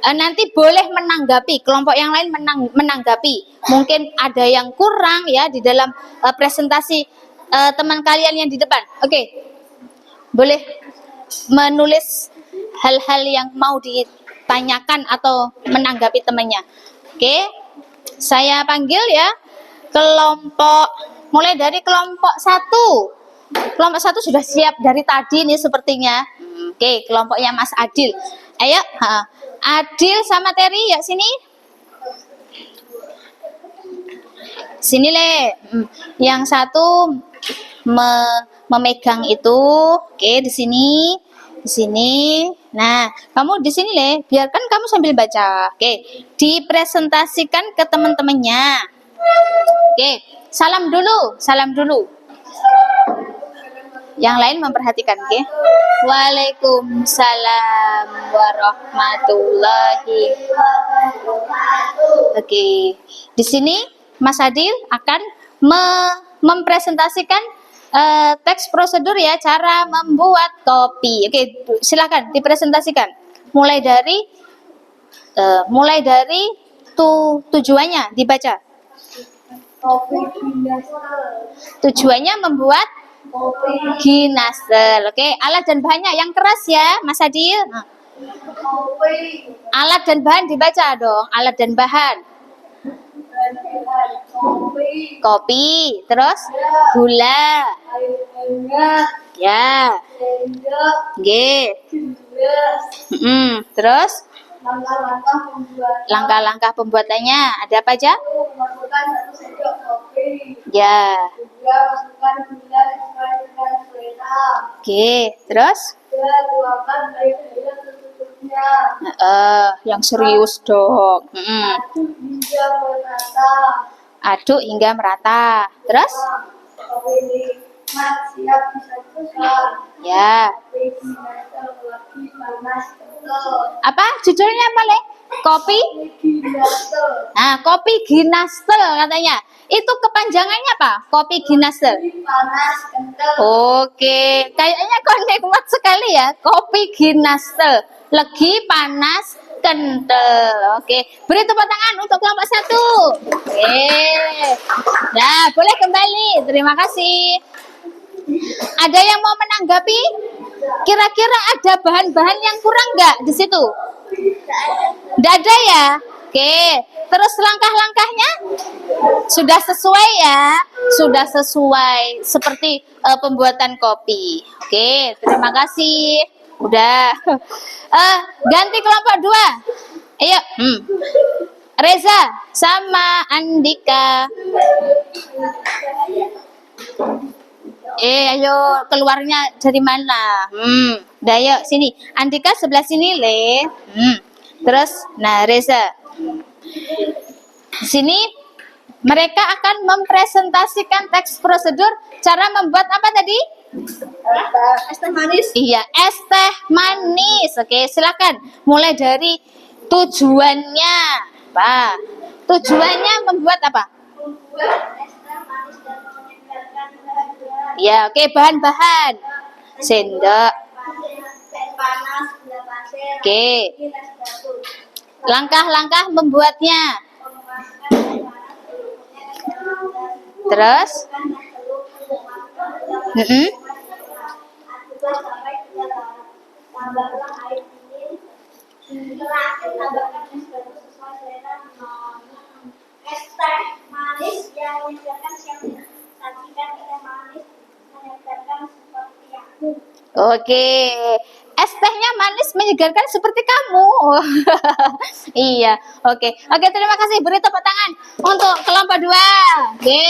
Nanti boleh menanggapi, kelompok yang lain menanggapi. Mungkin ada yang kurang ya di dalam presentasi teman kalian yang di depan. Oke. Boleh menulis hal-hal yang mau ditanyakan atau menanggapi temannya. Oke. Saya panggil ya kelompok, mulai dari kelompok 1. Kelompok 1 sudah siap dari tadi nih sepertinya. Oke, kelompoknya Mas Adil. Ayo, Adil sama Terry, ya sini. Sini Le. Yang satu memegang itu. Oke, di sini. Di sini. Nah, kamu di sini Le, biarkan kamu sambil baca. Oke, dipresentasikan ke teman-temannya. Oke, salam dulu, salam dulu. Yang lain memperhatikan, oke? Waalaikumsalam warahmatullahi. Oke, di sini Mas Adil akan mempresentasikan teks prosedur ya, cara membuat kopi. Oke, silakan dipresentasikan. Mulai dari tujuannya dibaca. Tujuannya membuat ginastel. Oke, alat dan bahannya yang keras ya, Mas Adil. Alat dan bahan dibaca dong. Alat dan bahan. Kopi, terus gula. Ya. G. Terus langkah-langkah pembuatannya ada apa aja? Ya. Oke, terus? Yang serius dong. Aduk hingga merata. Terus? Ya. Apa judulnya apa Le? Kopi? Nah, kopi ginastel katanya. Itu kepanjangannya apa? Kopi ginastel. Oke, kayaknya nikmat sekali ya. Kopi ginastel. Legi panas kental. Oke, beri tepuk tangan untuk kelompok 1. Oke. Nah, boleh kembali. Terima kasih. Ada yang mau menanggapi? Kira-kira ada bahan-bahan yang kurang nggak di situ? Nggak ada ya? Oke. Terus langkah-langkahnya sudah sesuai ya? Sudah sesuai seperti pembuatan kopi. Oke, terima kasih. Udah. Ganti kelompok 2. Ayo. Reza sama Andika. Ayo keluarnya dari mana? Udah yuk sini. Andika sebelah sini Le. Terus, nah Reza. Di sini mereka akan mempresentasikan teks prosedur cara membuat apa tadi? Es teh manis. Iya, es teh manis. Oke, silakan. Mulai dari tujuannya. Apa? Tujuannya membuat apa? Membuat es teh manis dan menyegarkan badan. Ya, oke, bahan-bahan. Sendok. Teh panas, gula pasir. Oke. Es batu. Langkah-langkah membuatnya. Terus? Tambahkan air dingin. Terakhir tambahkan es batu sesuai selera. Es teh manis yang menyegarkan siap sajikan teh manis menyegarkan seperti aku. Oke. Es tehnya manis menyegarkan seperti kamu. Iya, oke. Oke, terima kasih. Beri tepuk tangan untuk kelompok 2. Oke.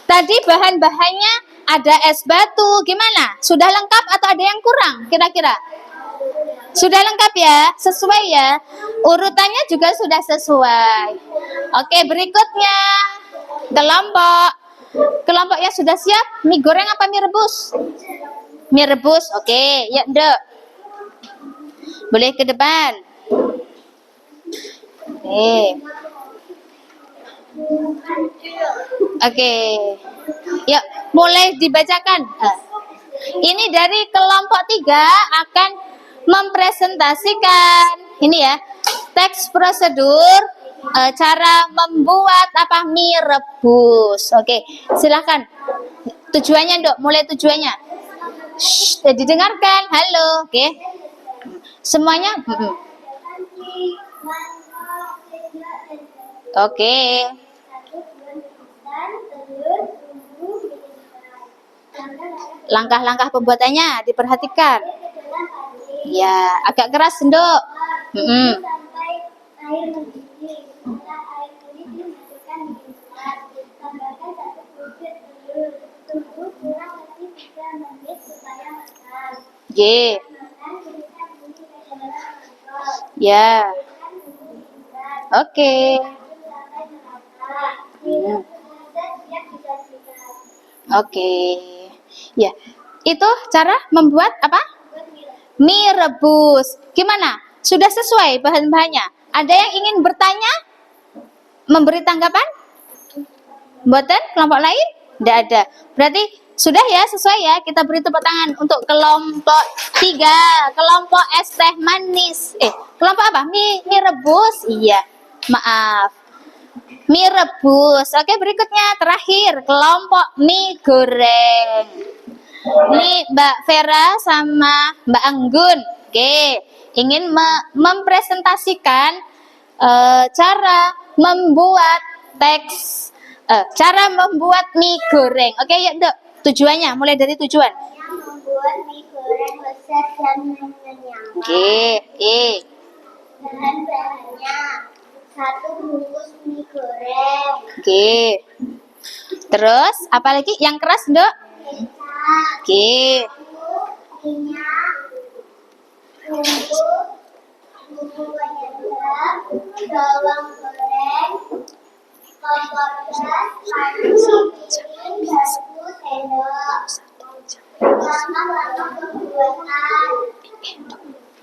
Tadi bahan-bahannya ada es batu. Gimana? Sudah lengkap atau ada yang kurang? Kira-kira? Sudah lengkap ya? Sesuai ya? Urutannya juga sudah sesuai. Oke, berikutnya. Kelompok yang sudah siap, mie goreng apa mie rebus? Mie rebus, oke. Ya, Nduk. Boleh ke depan. Oke. Yuk, mulai dibacakan. Ini dari kelompok 3 akan mempresentasikan ini ya, teks prosedur cara membuat apa mie rebus. Oke, silakan. Tujuannya, Nduk, mulai tujuannya. Didengarkan. Halo, oke. Semuanya. Oke. Langkah-langkah pembuatannya diperhatikan. Ya, agak keras, Nduk. Mm-mm. Sampai air mendidih. Setelah air mendidih, masukkan mie instan. Tambahkan 1 butir telur. Tunggu kurang lebih 3 menit supaya matang. G. Matang, berikan bumbu ke dalam mangkok. Ya. Berikan bumbu instan. Oke. Sampai merata. Direbus siap disajikan. Oke. Ya. Itu cara membuat apa? Mie rebus. Gimana? Sudah sesuai bahan-bahannya? Ada yang ingin bertanya? Memberi tanggapan? Mboten? Kelompok lain? Tidak ada. Berarti sudah ya, sesuai ya. Kita beri tepuk tangan untuk kelompok 3. Kelompok es teh manis. Kelompok apa? Mie rebus? Iya. Maaf. Mie rebus. Oke, berikutnya terakhir. Kelompok mie goreng. Ini Mbak Vera sama Mbak Anggun. Oke. Ingin mempresentasikan cara membuat teks cara membuat mie goreng. Oke, yuk Dok. Tujuannya, mulai dari tujuan. Membuat mie goreng lezat dan mengenyangkan. Oke. Bahan-bahannya 1 bungkus mie goreng, Oke. Terus, apalagi yang keras, Dok? kecap, Oke. minyak, bumbu penyedap, bawang goreng, kompor gas, madu, piring, garpu, sendok. Langkah-langkah pembuatan: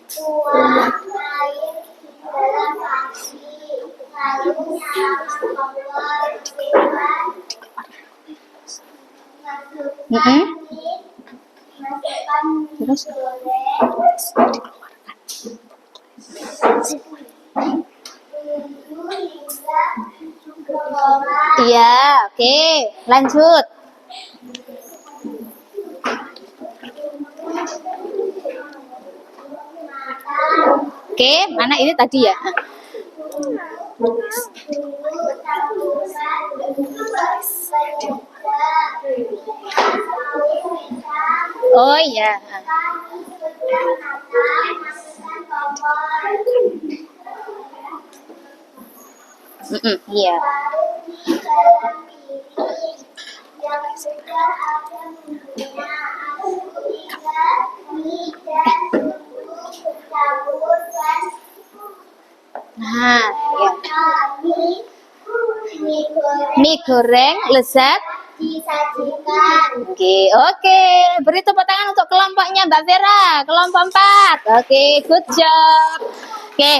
tuang air di dalam panci, lalu nyalakan kompor, masukkan mie, masukkan mie goreng, tunggu hingga keluar. Iya, oke. Lanjut. Oke, mana ini tadi ya? Oh iya. Iya. Yang sudah ada bumbunya, aduk hingga mie dan bumbu bercampur dan Nah, ya. mie Mie goreng lezat. disajikan. Oke. Beri tepuk tangan untuk kelompoknya Mbak Vera, kelompok 4. Oke, good job. Oke,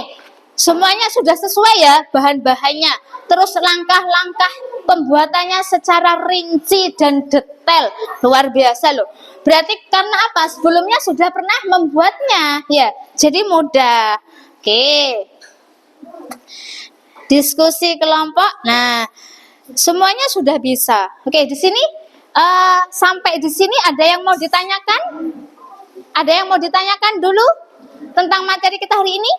semuanya sudah sesuai ya bahan-bahannya. Terus langkah-langkah pembuatannya secara rinci dan detail. Luar biasa loh. Berarti karena apa? Sebelumnya sudah pernah membuatnya, ya. Jadi mudah. Oke. Diskusi kelompok. Nah, semuanya sudah bisa. Oke, di sini sampai di sini ada yang mau ditanyakan? Ada yang mau ditanyakan dulu tentang materi kita hari ini?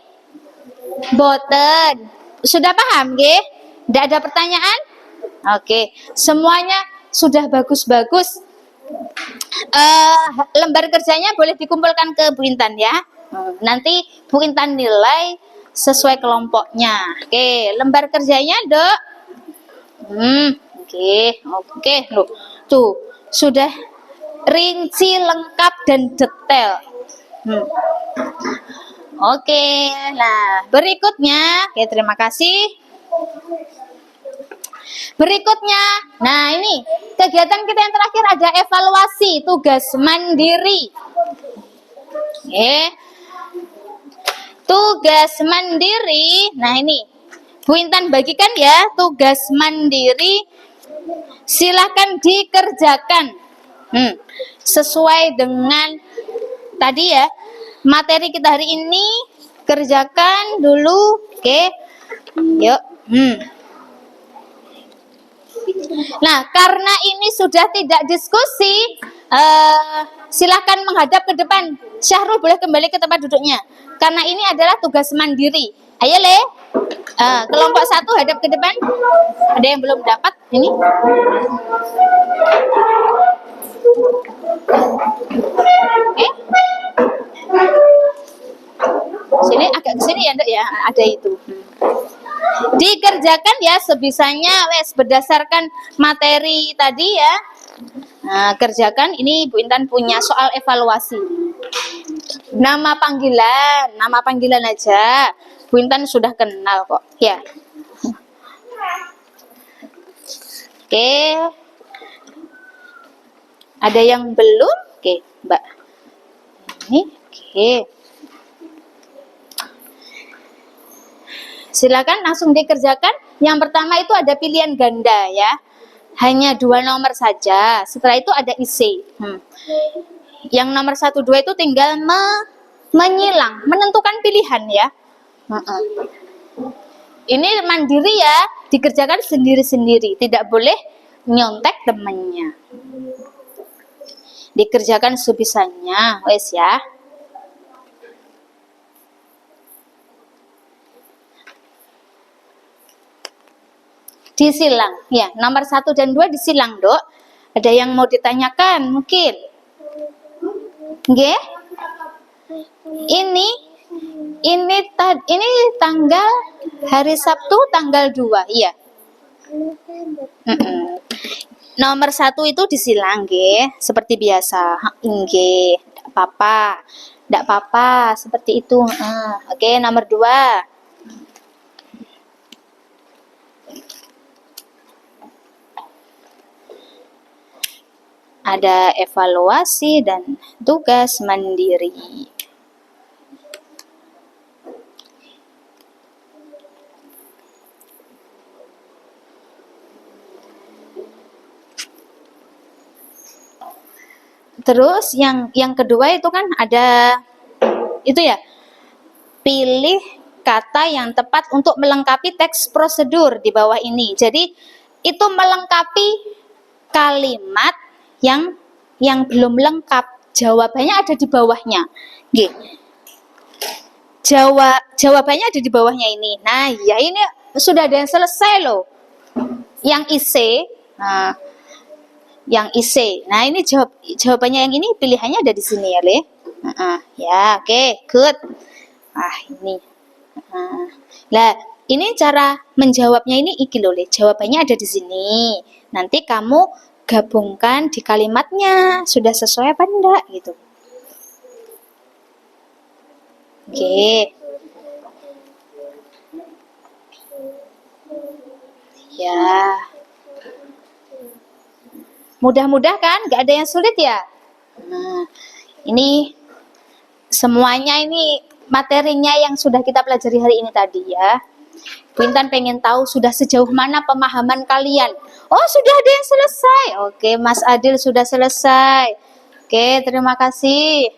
Boten. Sudah paham, nggih? Tidak ada pertanyaan? Oke, semuanya sudah bagus-bagus. Lembar kerjanya boleh dikumpulkan ke Bu Intan ya. Nanti Bu Intan nilai sesuai kelompoknya. Oke, lembar kerjanya, Dok. Oke, loh. Tuh, sudah rinci, lengkap dan detail. Oke, nah berikutnya, oke terima kasih. Berikutnya, nah ini kegiatan kita yang terakhir ada evaluasi tugas mandiri. Oke. Tugas mandiri, nah ini Bu Intan bagikan ya tugas mandiri, silahkan dikerjakan sesuai dengan tadi ya materi kita hari ini, kerjakan dulu, oke, yuk. Nah karena ini sudah tidak diskusi, silahkan menghadap ke depan. Syahrul boleh kembali ke tempat duduknya. Karena ini adalah tugas mandiri. Ayo Le, kelompok 1 hadap ke depan. Ada yang belum dapat ini? Sini agak ke sini ya, Ndek ya. Ada itu. Dikerjakan ya sebisanya wes berdasarkan materi tadi ya. Nah, kerjakan. Ini Bu Intan punya soal evaluasi. Nama panggilan aja. Bu Intan sudah kenal kok. Ya. Oke. Ada yang belum? Oke, Mbak. Ini, oke. Silakan langsung dikerjakan. Yang pertama itu ada pilihan ganda ya. Hanya 2 nomor saja. Setelah itu ada isi. Yang nomor 1, 2 itu tinggal menyilang, menentukan pilihan ya. Ini mandiri ya, dikerjakan sendiri-sendiri. Tidak boleh nyontek temannya. Dikerjakan sebisanya, wes ya. Disilang. Ya, nomor 1 dan 2 disilang, Dok. Ada yang mau ditanyakan mungkin? Nggih? Ini tanggal hari Sabtu tanggal 2, iya. Nomor 1 itu disilang, nggih, seperti biasa. Nggih, ndak apa-apa, seperti itu. Oke, nomor 2. Ada evaluasi dan tugas mandiri. Terus yang kedua itu kan ada itu ya. Pilih kata yang tepat untuk melengkapi teks prosedur di bawah ini. Jadi itu melengkapi kalimat yang belum lengkap, jawabannya ada di bawahnya. Nggih. Jawabannya ada di bawahnya ini. Nah, ya ini sudah ada yang selesai loh. Yang isi, Nah, ini jawabannya yang ini pilihannya ada di sini ya, Le. Ya, oke, good. Ini. Lah, ini cara menjawabnya ini iki loh, Le. Jawabannya ada di sini. Nanti kamu gabungkan di kalimatnya, sudah sesuai apa enggak gitu. Oke. Ya. Mudah-mudah kan? Gak ada yang sulit ya? Nah, ini semuanya ini materinya yang sudah kita pelajari hari ini tadi ya. Bu Intan pengen tahu sudah sejauh mana pemahaman kalian. Oh, sudah ada yang selesai. Oke, Mas Adil sudah selesai. Oke, terima kasih.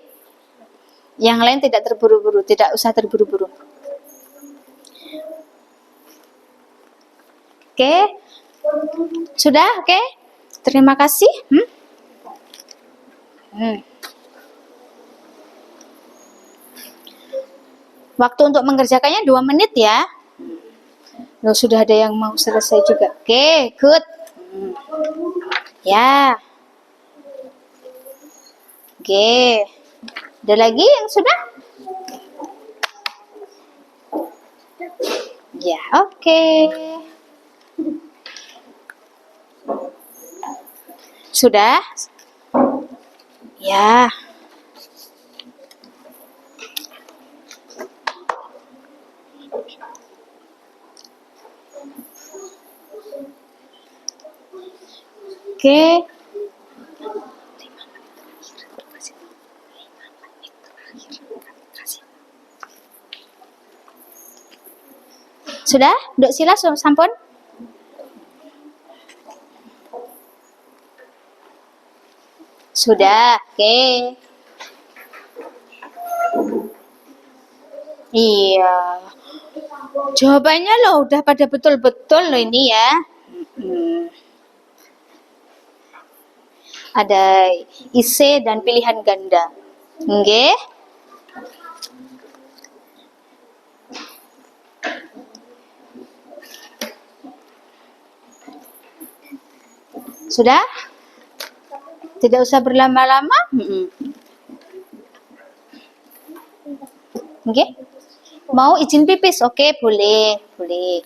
Yang lain tidak terburu-buru, tidak usah terburu-buru. Oke. Sudah, oke. Terima kasih. Waktu untuk mengerjakannya 2 menit ya. Loh, sudah ada yang mau selesai juga. Oke, good. Ya. Oke. Ada lagi yang sudah? Ya, oke. Sudah? Ya. Oke. Sudah? Dok Sila sampun? Sudah, oke. Iya. Jawabannya loh udah pada betul-betul loh ini ya. Ada isi dan pilihan ganda. Nggih. Sudah? Tidak usah berlama-lama. Nggih. mau izin pipis? Oke, boleh, boleh.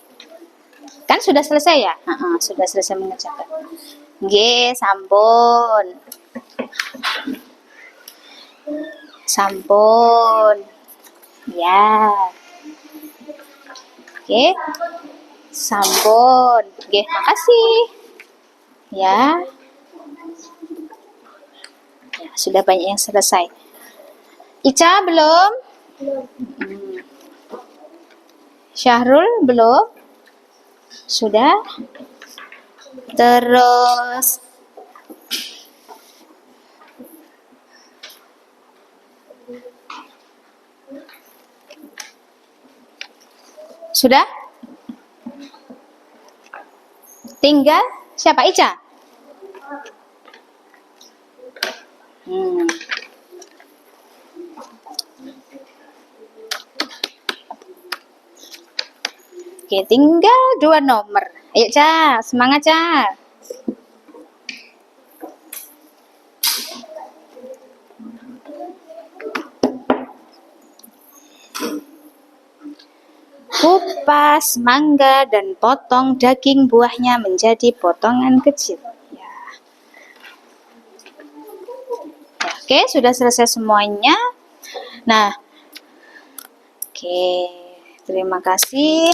Kan sudah selesai ya? Sudah selesai mengerjakan. Nggih, sampun. Sampun. Ya. Oke. Sampun. Nggih, makasih. Ya. Ya, sudah banyak yang selesai. Ica belum? Syahrul belum? Sudah? Terus sudah? Tinggal siapa? Ica? Oke, tinggal 2 nomor. Ayo, Ca. Semangat, Ca. Kupas mangga dan potong daging buahnya menjadi potongan kecil. Ya. Oke, sudah selesai semuanya. Nah, oke, terima kasih.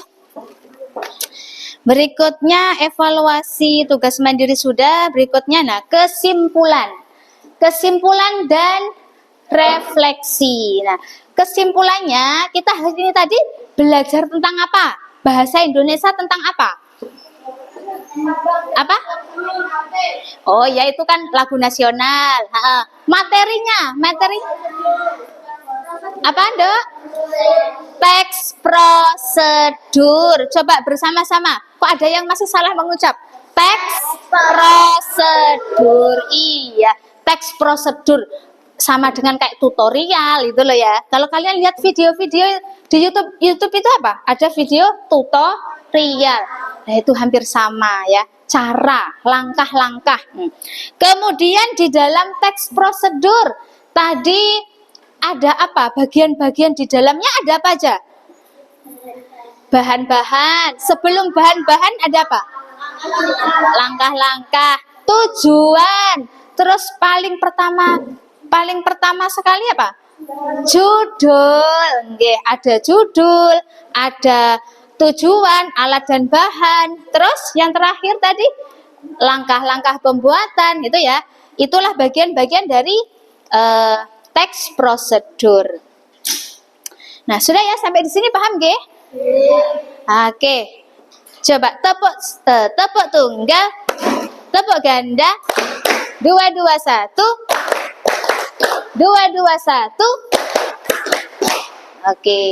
Berikutnya evaluasi tugas mandiri sudah. Berikutnya, nah, kesimpulan. Kesimpulan dan refleksi. Nah, kesimpulannya kita hari ini tadi belajar tentang apa? Bahasa Indonesia tentang apa? Apa? Oh ya, itu kan lagu nasional. Materinya, materi apa, Dok? Teks prosedur. Coba bersama-sama. Kok ada yang masih salah mengucap? Teks prosedur. Iya, teks prosedur. Sama dengan kayak tutorial itu loh ya. Kalau kalian lihat video-video di YouTube itu apa? Ada video tutorial. Nah, itu hampir sama ya. Cara, langkah-langkah. Kemudian di dalam teks prosedur tadi ada apa? Bagian-bagian di dalamnya ada apa aja? Bahan-bahan. Sebelum bahan-bahan ada apa? Langkah-langkah, tujuan. Terus paling pertama sekali apa? Judul. Nggih, ada judul, ada tujuan, alat dan bahan. Terus yang terakhir tadi langkah-langkah pembuatan itu ya. Itulah bagian-bagian dari teks prosedur. Nah, sudah ya sampai di sini paham nggih? Oke. Coba tepuk tunggal, tepuk ganda. 2 2 1. 2 2 1. Oke.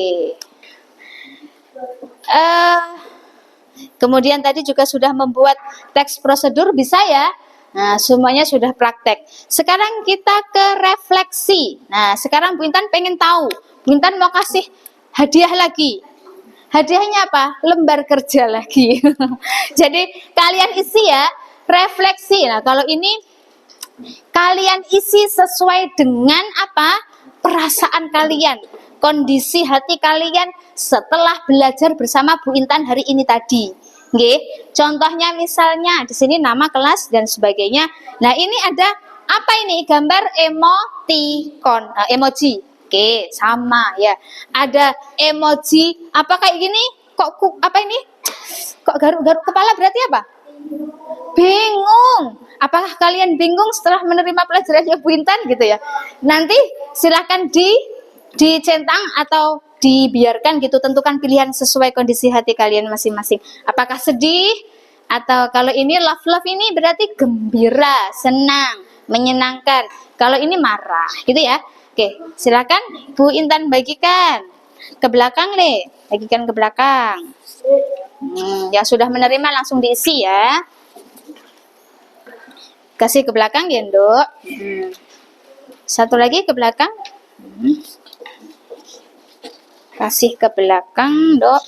Kemudian tadi juga sudah membuat teks prosedur bisa ya? Nah, semuanya sudah praktek. Sekarang kita ke refleksi. Nah, sekarang Bu Intan pengen tahu. Bu Intan mau kasih hadiah lagi. Hadiahnya apa? Lembar kerja lagi. Jadi kalian isi ya, refleksi. Nah, kalau ini kalian isi sesuai dengan apa? Perasaan kalian, kondisi hati kalian setelah belajar bersama Bu Intan hari ini tadi. Nggih, contohnya misalnya di sini nama kelas dan sebagainya. Nah, ini ada apa ini? Gambar emoticon, emoji. Oke, sama ya. Ada emoji apa kayak gini? Kok apa ini? Kok garuk-garuk kepala berarti apa? Bingung. Apakah kalian bingung setelah menerima pelajarannya Bu Intan gitu ya? Nanti silahkan dicentang atau dibiarkan gitu, tentukan pilihan sesuai kondisi hati kalian masing-masing. Apakah sedih atau kalau ini love ini berarti gembira, senang, menyenangkan. Kalau ini marah, gitu ya. Oke, silakan Bu Intan bagikan ke belakang deh, bagikan ke belakang. Yang sudah menerima langsung diisi ya. Kasih ke belakang ya, Dok. Satu lagi ke belakang. Kasih ke belakang, Dok.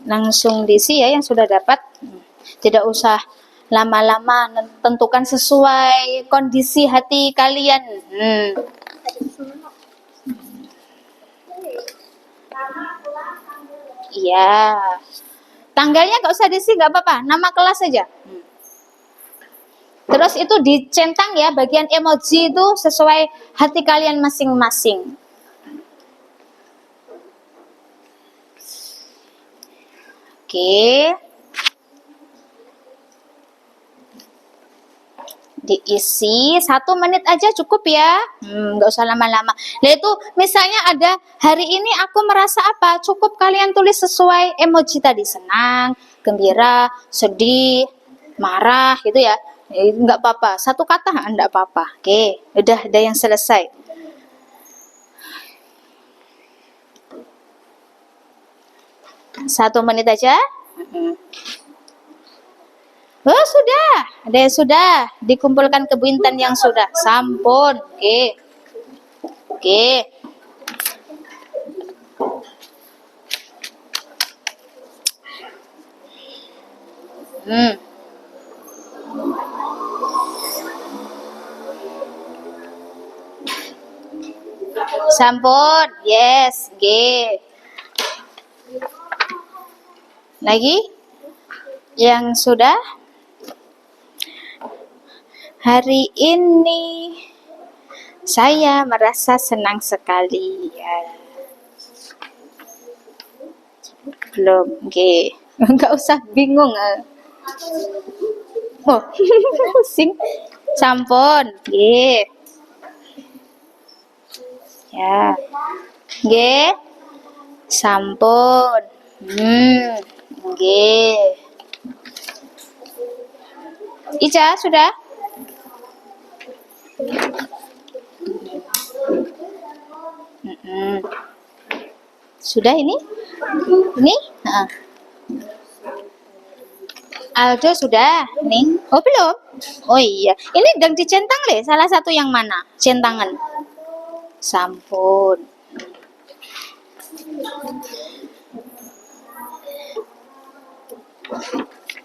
Langsung diisi ya yang sudah dapat. Tidak usah lama-lama tentukan sesuai kondisi hati kalian. Iya. Tanggalnya nggak usah diisi, nggak apa-apa. Nama kelas saja. Terus itu dicentang ya, bagian emoji itu sesuai hati kalian masing-masing. Oke. Diisi 1 menit aja cukup ya, nggak usah lama-lama. Nah itu misalnya ada hari ini aku merasa apa, cukup kalian tulis sesuai emoji tadi, senang, gembira, sedih, marah gitu ya. Nggak apa-apa, 1 kata nggak apa-apa. Oke, udah ada yang selesai. Satu menit aja. Oh sudah, ada yang sudah dikumpulkan ke Bu Intan yang sudah. Sampun, oke, oke. Sampun, yes, G. Lagi, yang sudah. Hari ini saya merasa senang sekali. Ya. Belum, G. Enggak usah bingung. Oh, pusing. Sampun, G. Ya. G. Sampun. G. Ica, sudah? Sudah ini? Ini? Aldo sudah? Nih. Oh, belum? Oh iya. Ini sedang dicentang le, salah satu yang mana? Centangan. Sampun.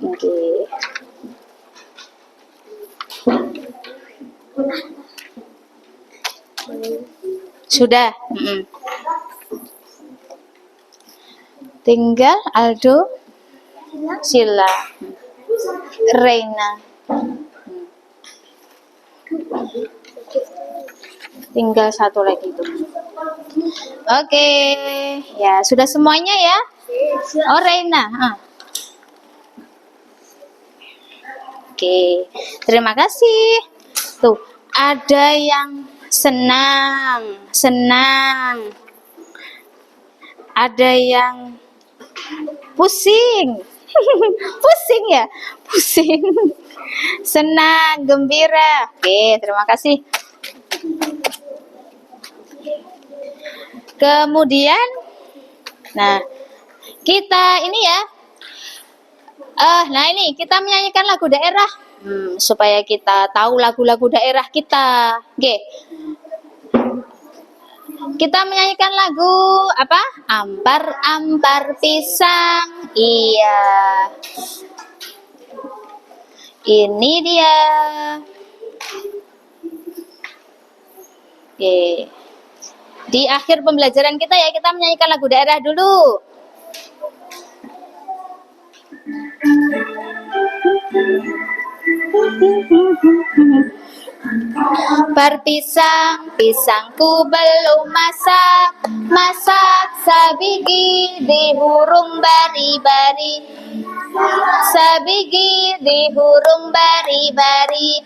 Oke. Sudah. Tinggal Aldo, Sila, Reina. Tinggal 1 lagi tuh. Oke, ya sudah semuanya ya. Oh Reina. Oke, terima kasih. Tuh, ada yang senang. Ada yang pusing. Pusing ya? Pusing. Senang, gembira. Oke, terima kasih. Kemudian, nah, kita ini ya. Nah ini kita menyanyikan lagu daerah supaya kita tahu lagu-lagu daerah kita. Oke. Kita menyanyikan lagu apa? Ampar-ampar pisang. Iya. Ini dia. Oke. Di akhir pembelajaran kita ya, kita menyanyikan lagu daerah dulu. Berpisang, pisangku belum masak sabigi di hurung bari-bari, sabigi di hurung bari-bari,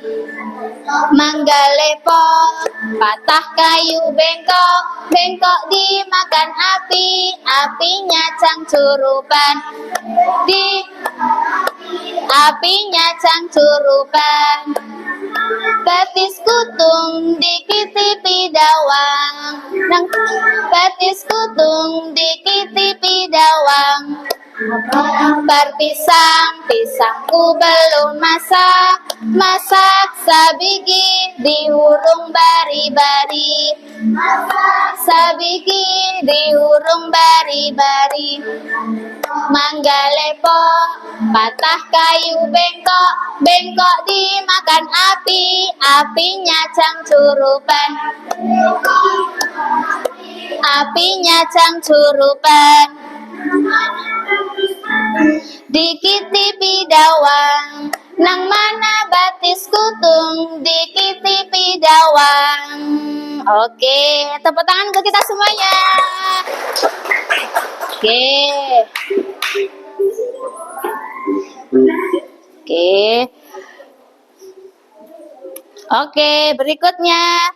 mangga lepok, patah kayu bengkok dimakan apinya cangcurupan, apinya cangcurupan. Betis kutung dikitipi dawang, betis kutung dikitipi dawang. Berpisang, pisangku belum masak, masak sabigi dihurung bari-bari, sabigi dihurung bari-bari. Manggalepo, patah kayu bengkok, bengkok dimakan api, apinya cangcurupan, apinya cangcurupan. Dikitipi dawang, nang mana batis kutung, dikitipi dawang. Oke, tepuk tangan untuk kita semuanya. Oke. Oke. Oke, berikutnya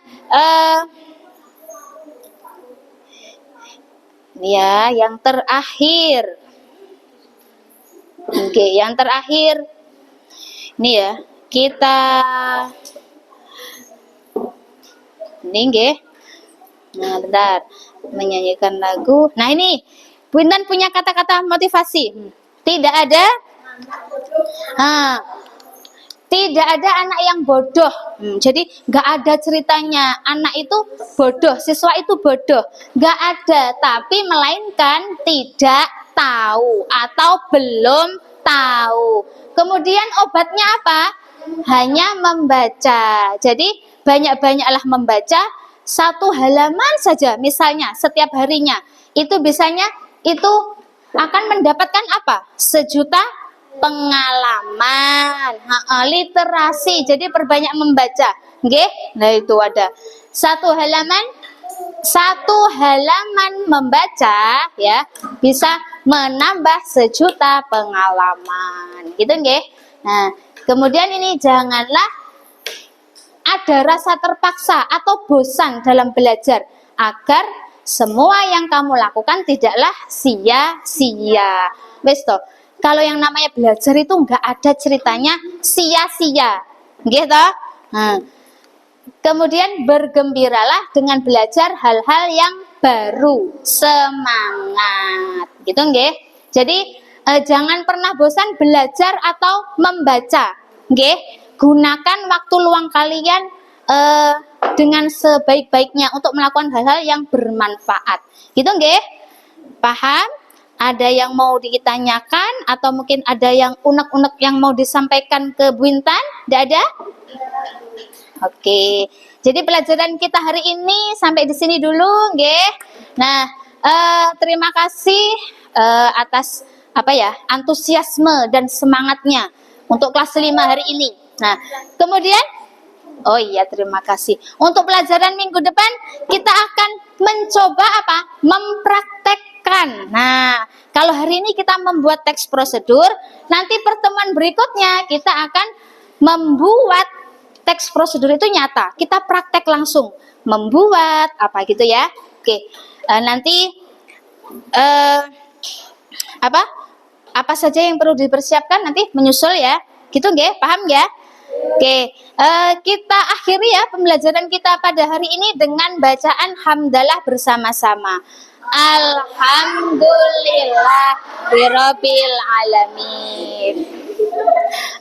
ini ya, yang terakhir. Oke, yang terakhir. Ini ya, kita ini nggih. Nah, bentar. Menyanyikan lagu. Nah, ini Bu Intan punya kata-kata motivasi. Tidak ada tidak ada anak yang bodoh. Jadi nggak ada ceritanya anak itu bodoh, siswa itu bodoh. Nggak ada, tapi melainkan tidak tahu atau belum tahu. Kemudian obatnya apa? Hanya membaca. Jadi banyak-banyaklah membaca 1 halaman saja misalnya setiap harinya. Itu bisanya itu akan mendapatkan apa? 1 juta pengalaman, literasi. Jadi perbanyak membaca, nggih. Nah itu ada 1 halaman membaca ya bisa menambah 1 juta pengalaman, gitu nggih. Nah kemudian ini janganlah ada rasa terpaksa atau bosan dalam belajar agar semua yang kamu lakukan tidaklah sia-sia. Wes toh. Kalau yang namanya belajar itu nggak ada ceritanya sia-sia, gitu. Nah, kemudian bergembiralah dengan belajar hal-hal yang baru, semangat, gitu, nggih. Jadi jangan pernah bosan belajar atau membaca, nggih. Gunakan waktu luang kalian dengan sebaik-baiknya untuk melakukan hal-hal yang bermanfaat, gitu, nggih. Paham? Ada yang mau ditanyakan atau mungkin ada yang unek-unek yang mau disampaikan ke Bu Intan? Tidak ada? Oke. Jadi pelajaran kita hari ini sampai di sini dulu, nggih. Nah, terima kasih atas antusiasme dan semangatnya untuk kelas 5 hari ini. Nah, kemudian oh iya, terima kasih. Untuk pelajaran minggu depan kita akan mencoba mempraktekkan. Nah, kalau hari ini kita membuat teks prosedur, nanti pertemuan berikutnya kita akan membuat teks prosedur itu nyata. Kita praktek langsung membuat gitu ya. Oke. Nanti apa saja yang perlu dipersiapkan nanti menyusul ya. Gitu nggih? Paham ya? Oke, kita akhiri ya pembelajaran kita pada hari ini dengan bacaan hamdalah bersama-sama. Alhamdulillahirabbil alamin.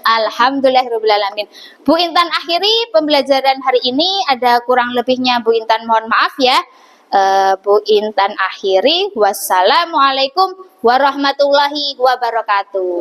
Alhamdulillahirabbil alamin. Bu Intan akhiri pembelajaran hari ini, ada kurang lebihnya Bu Intan mohon maaf ya. Bu Intan akhiri. Wassalamualaikum warahmatullahi wabarakatuh.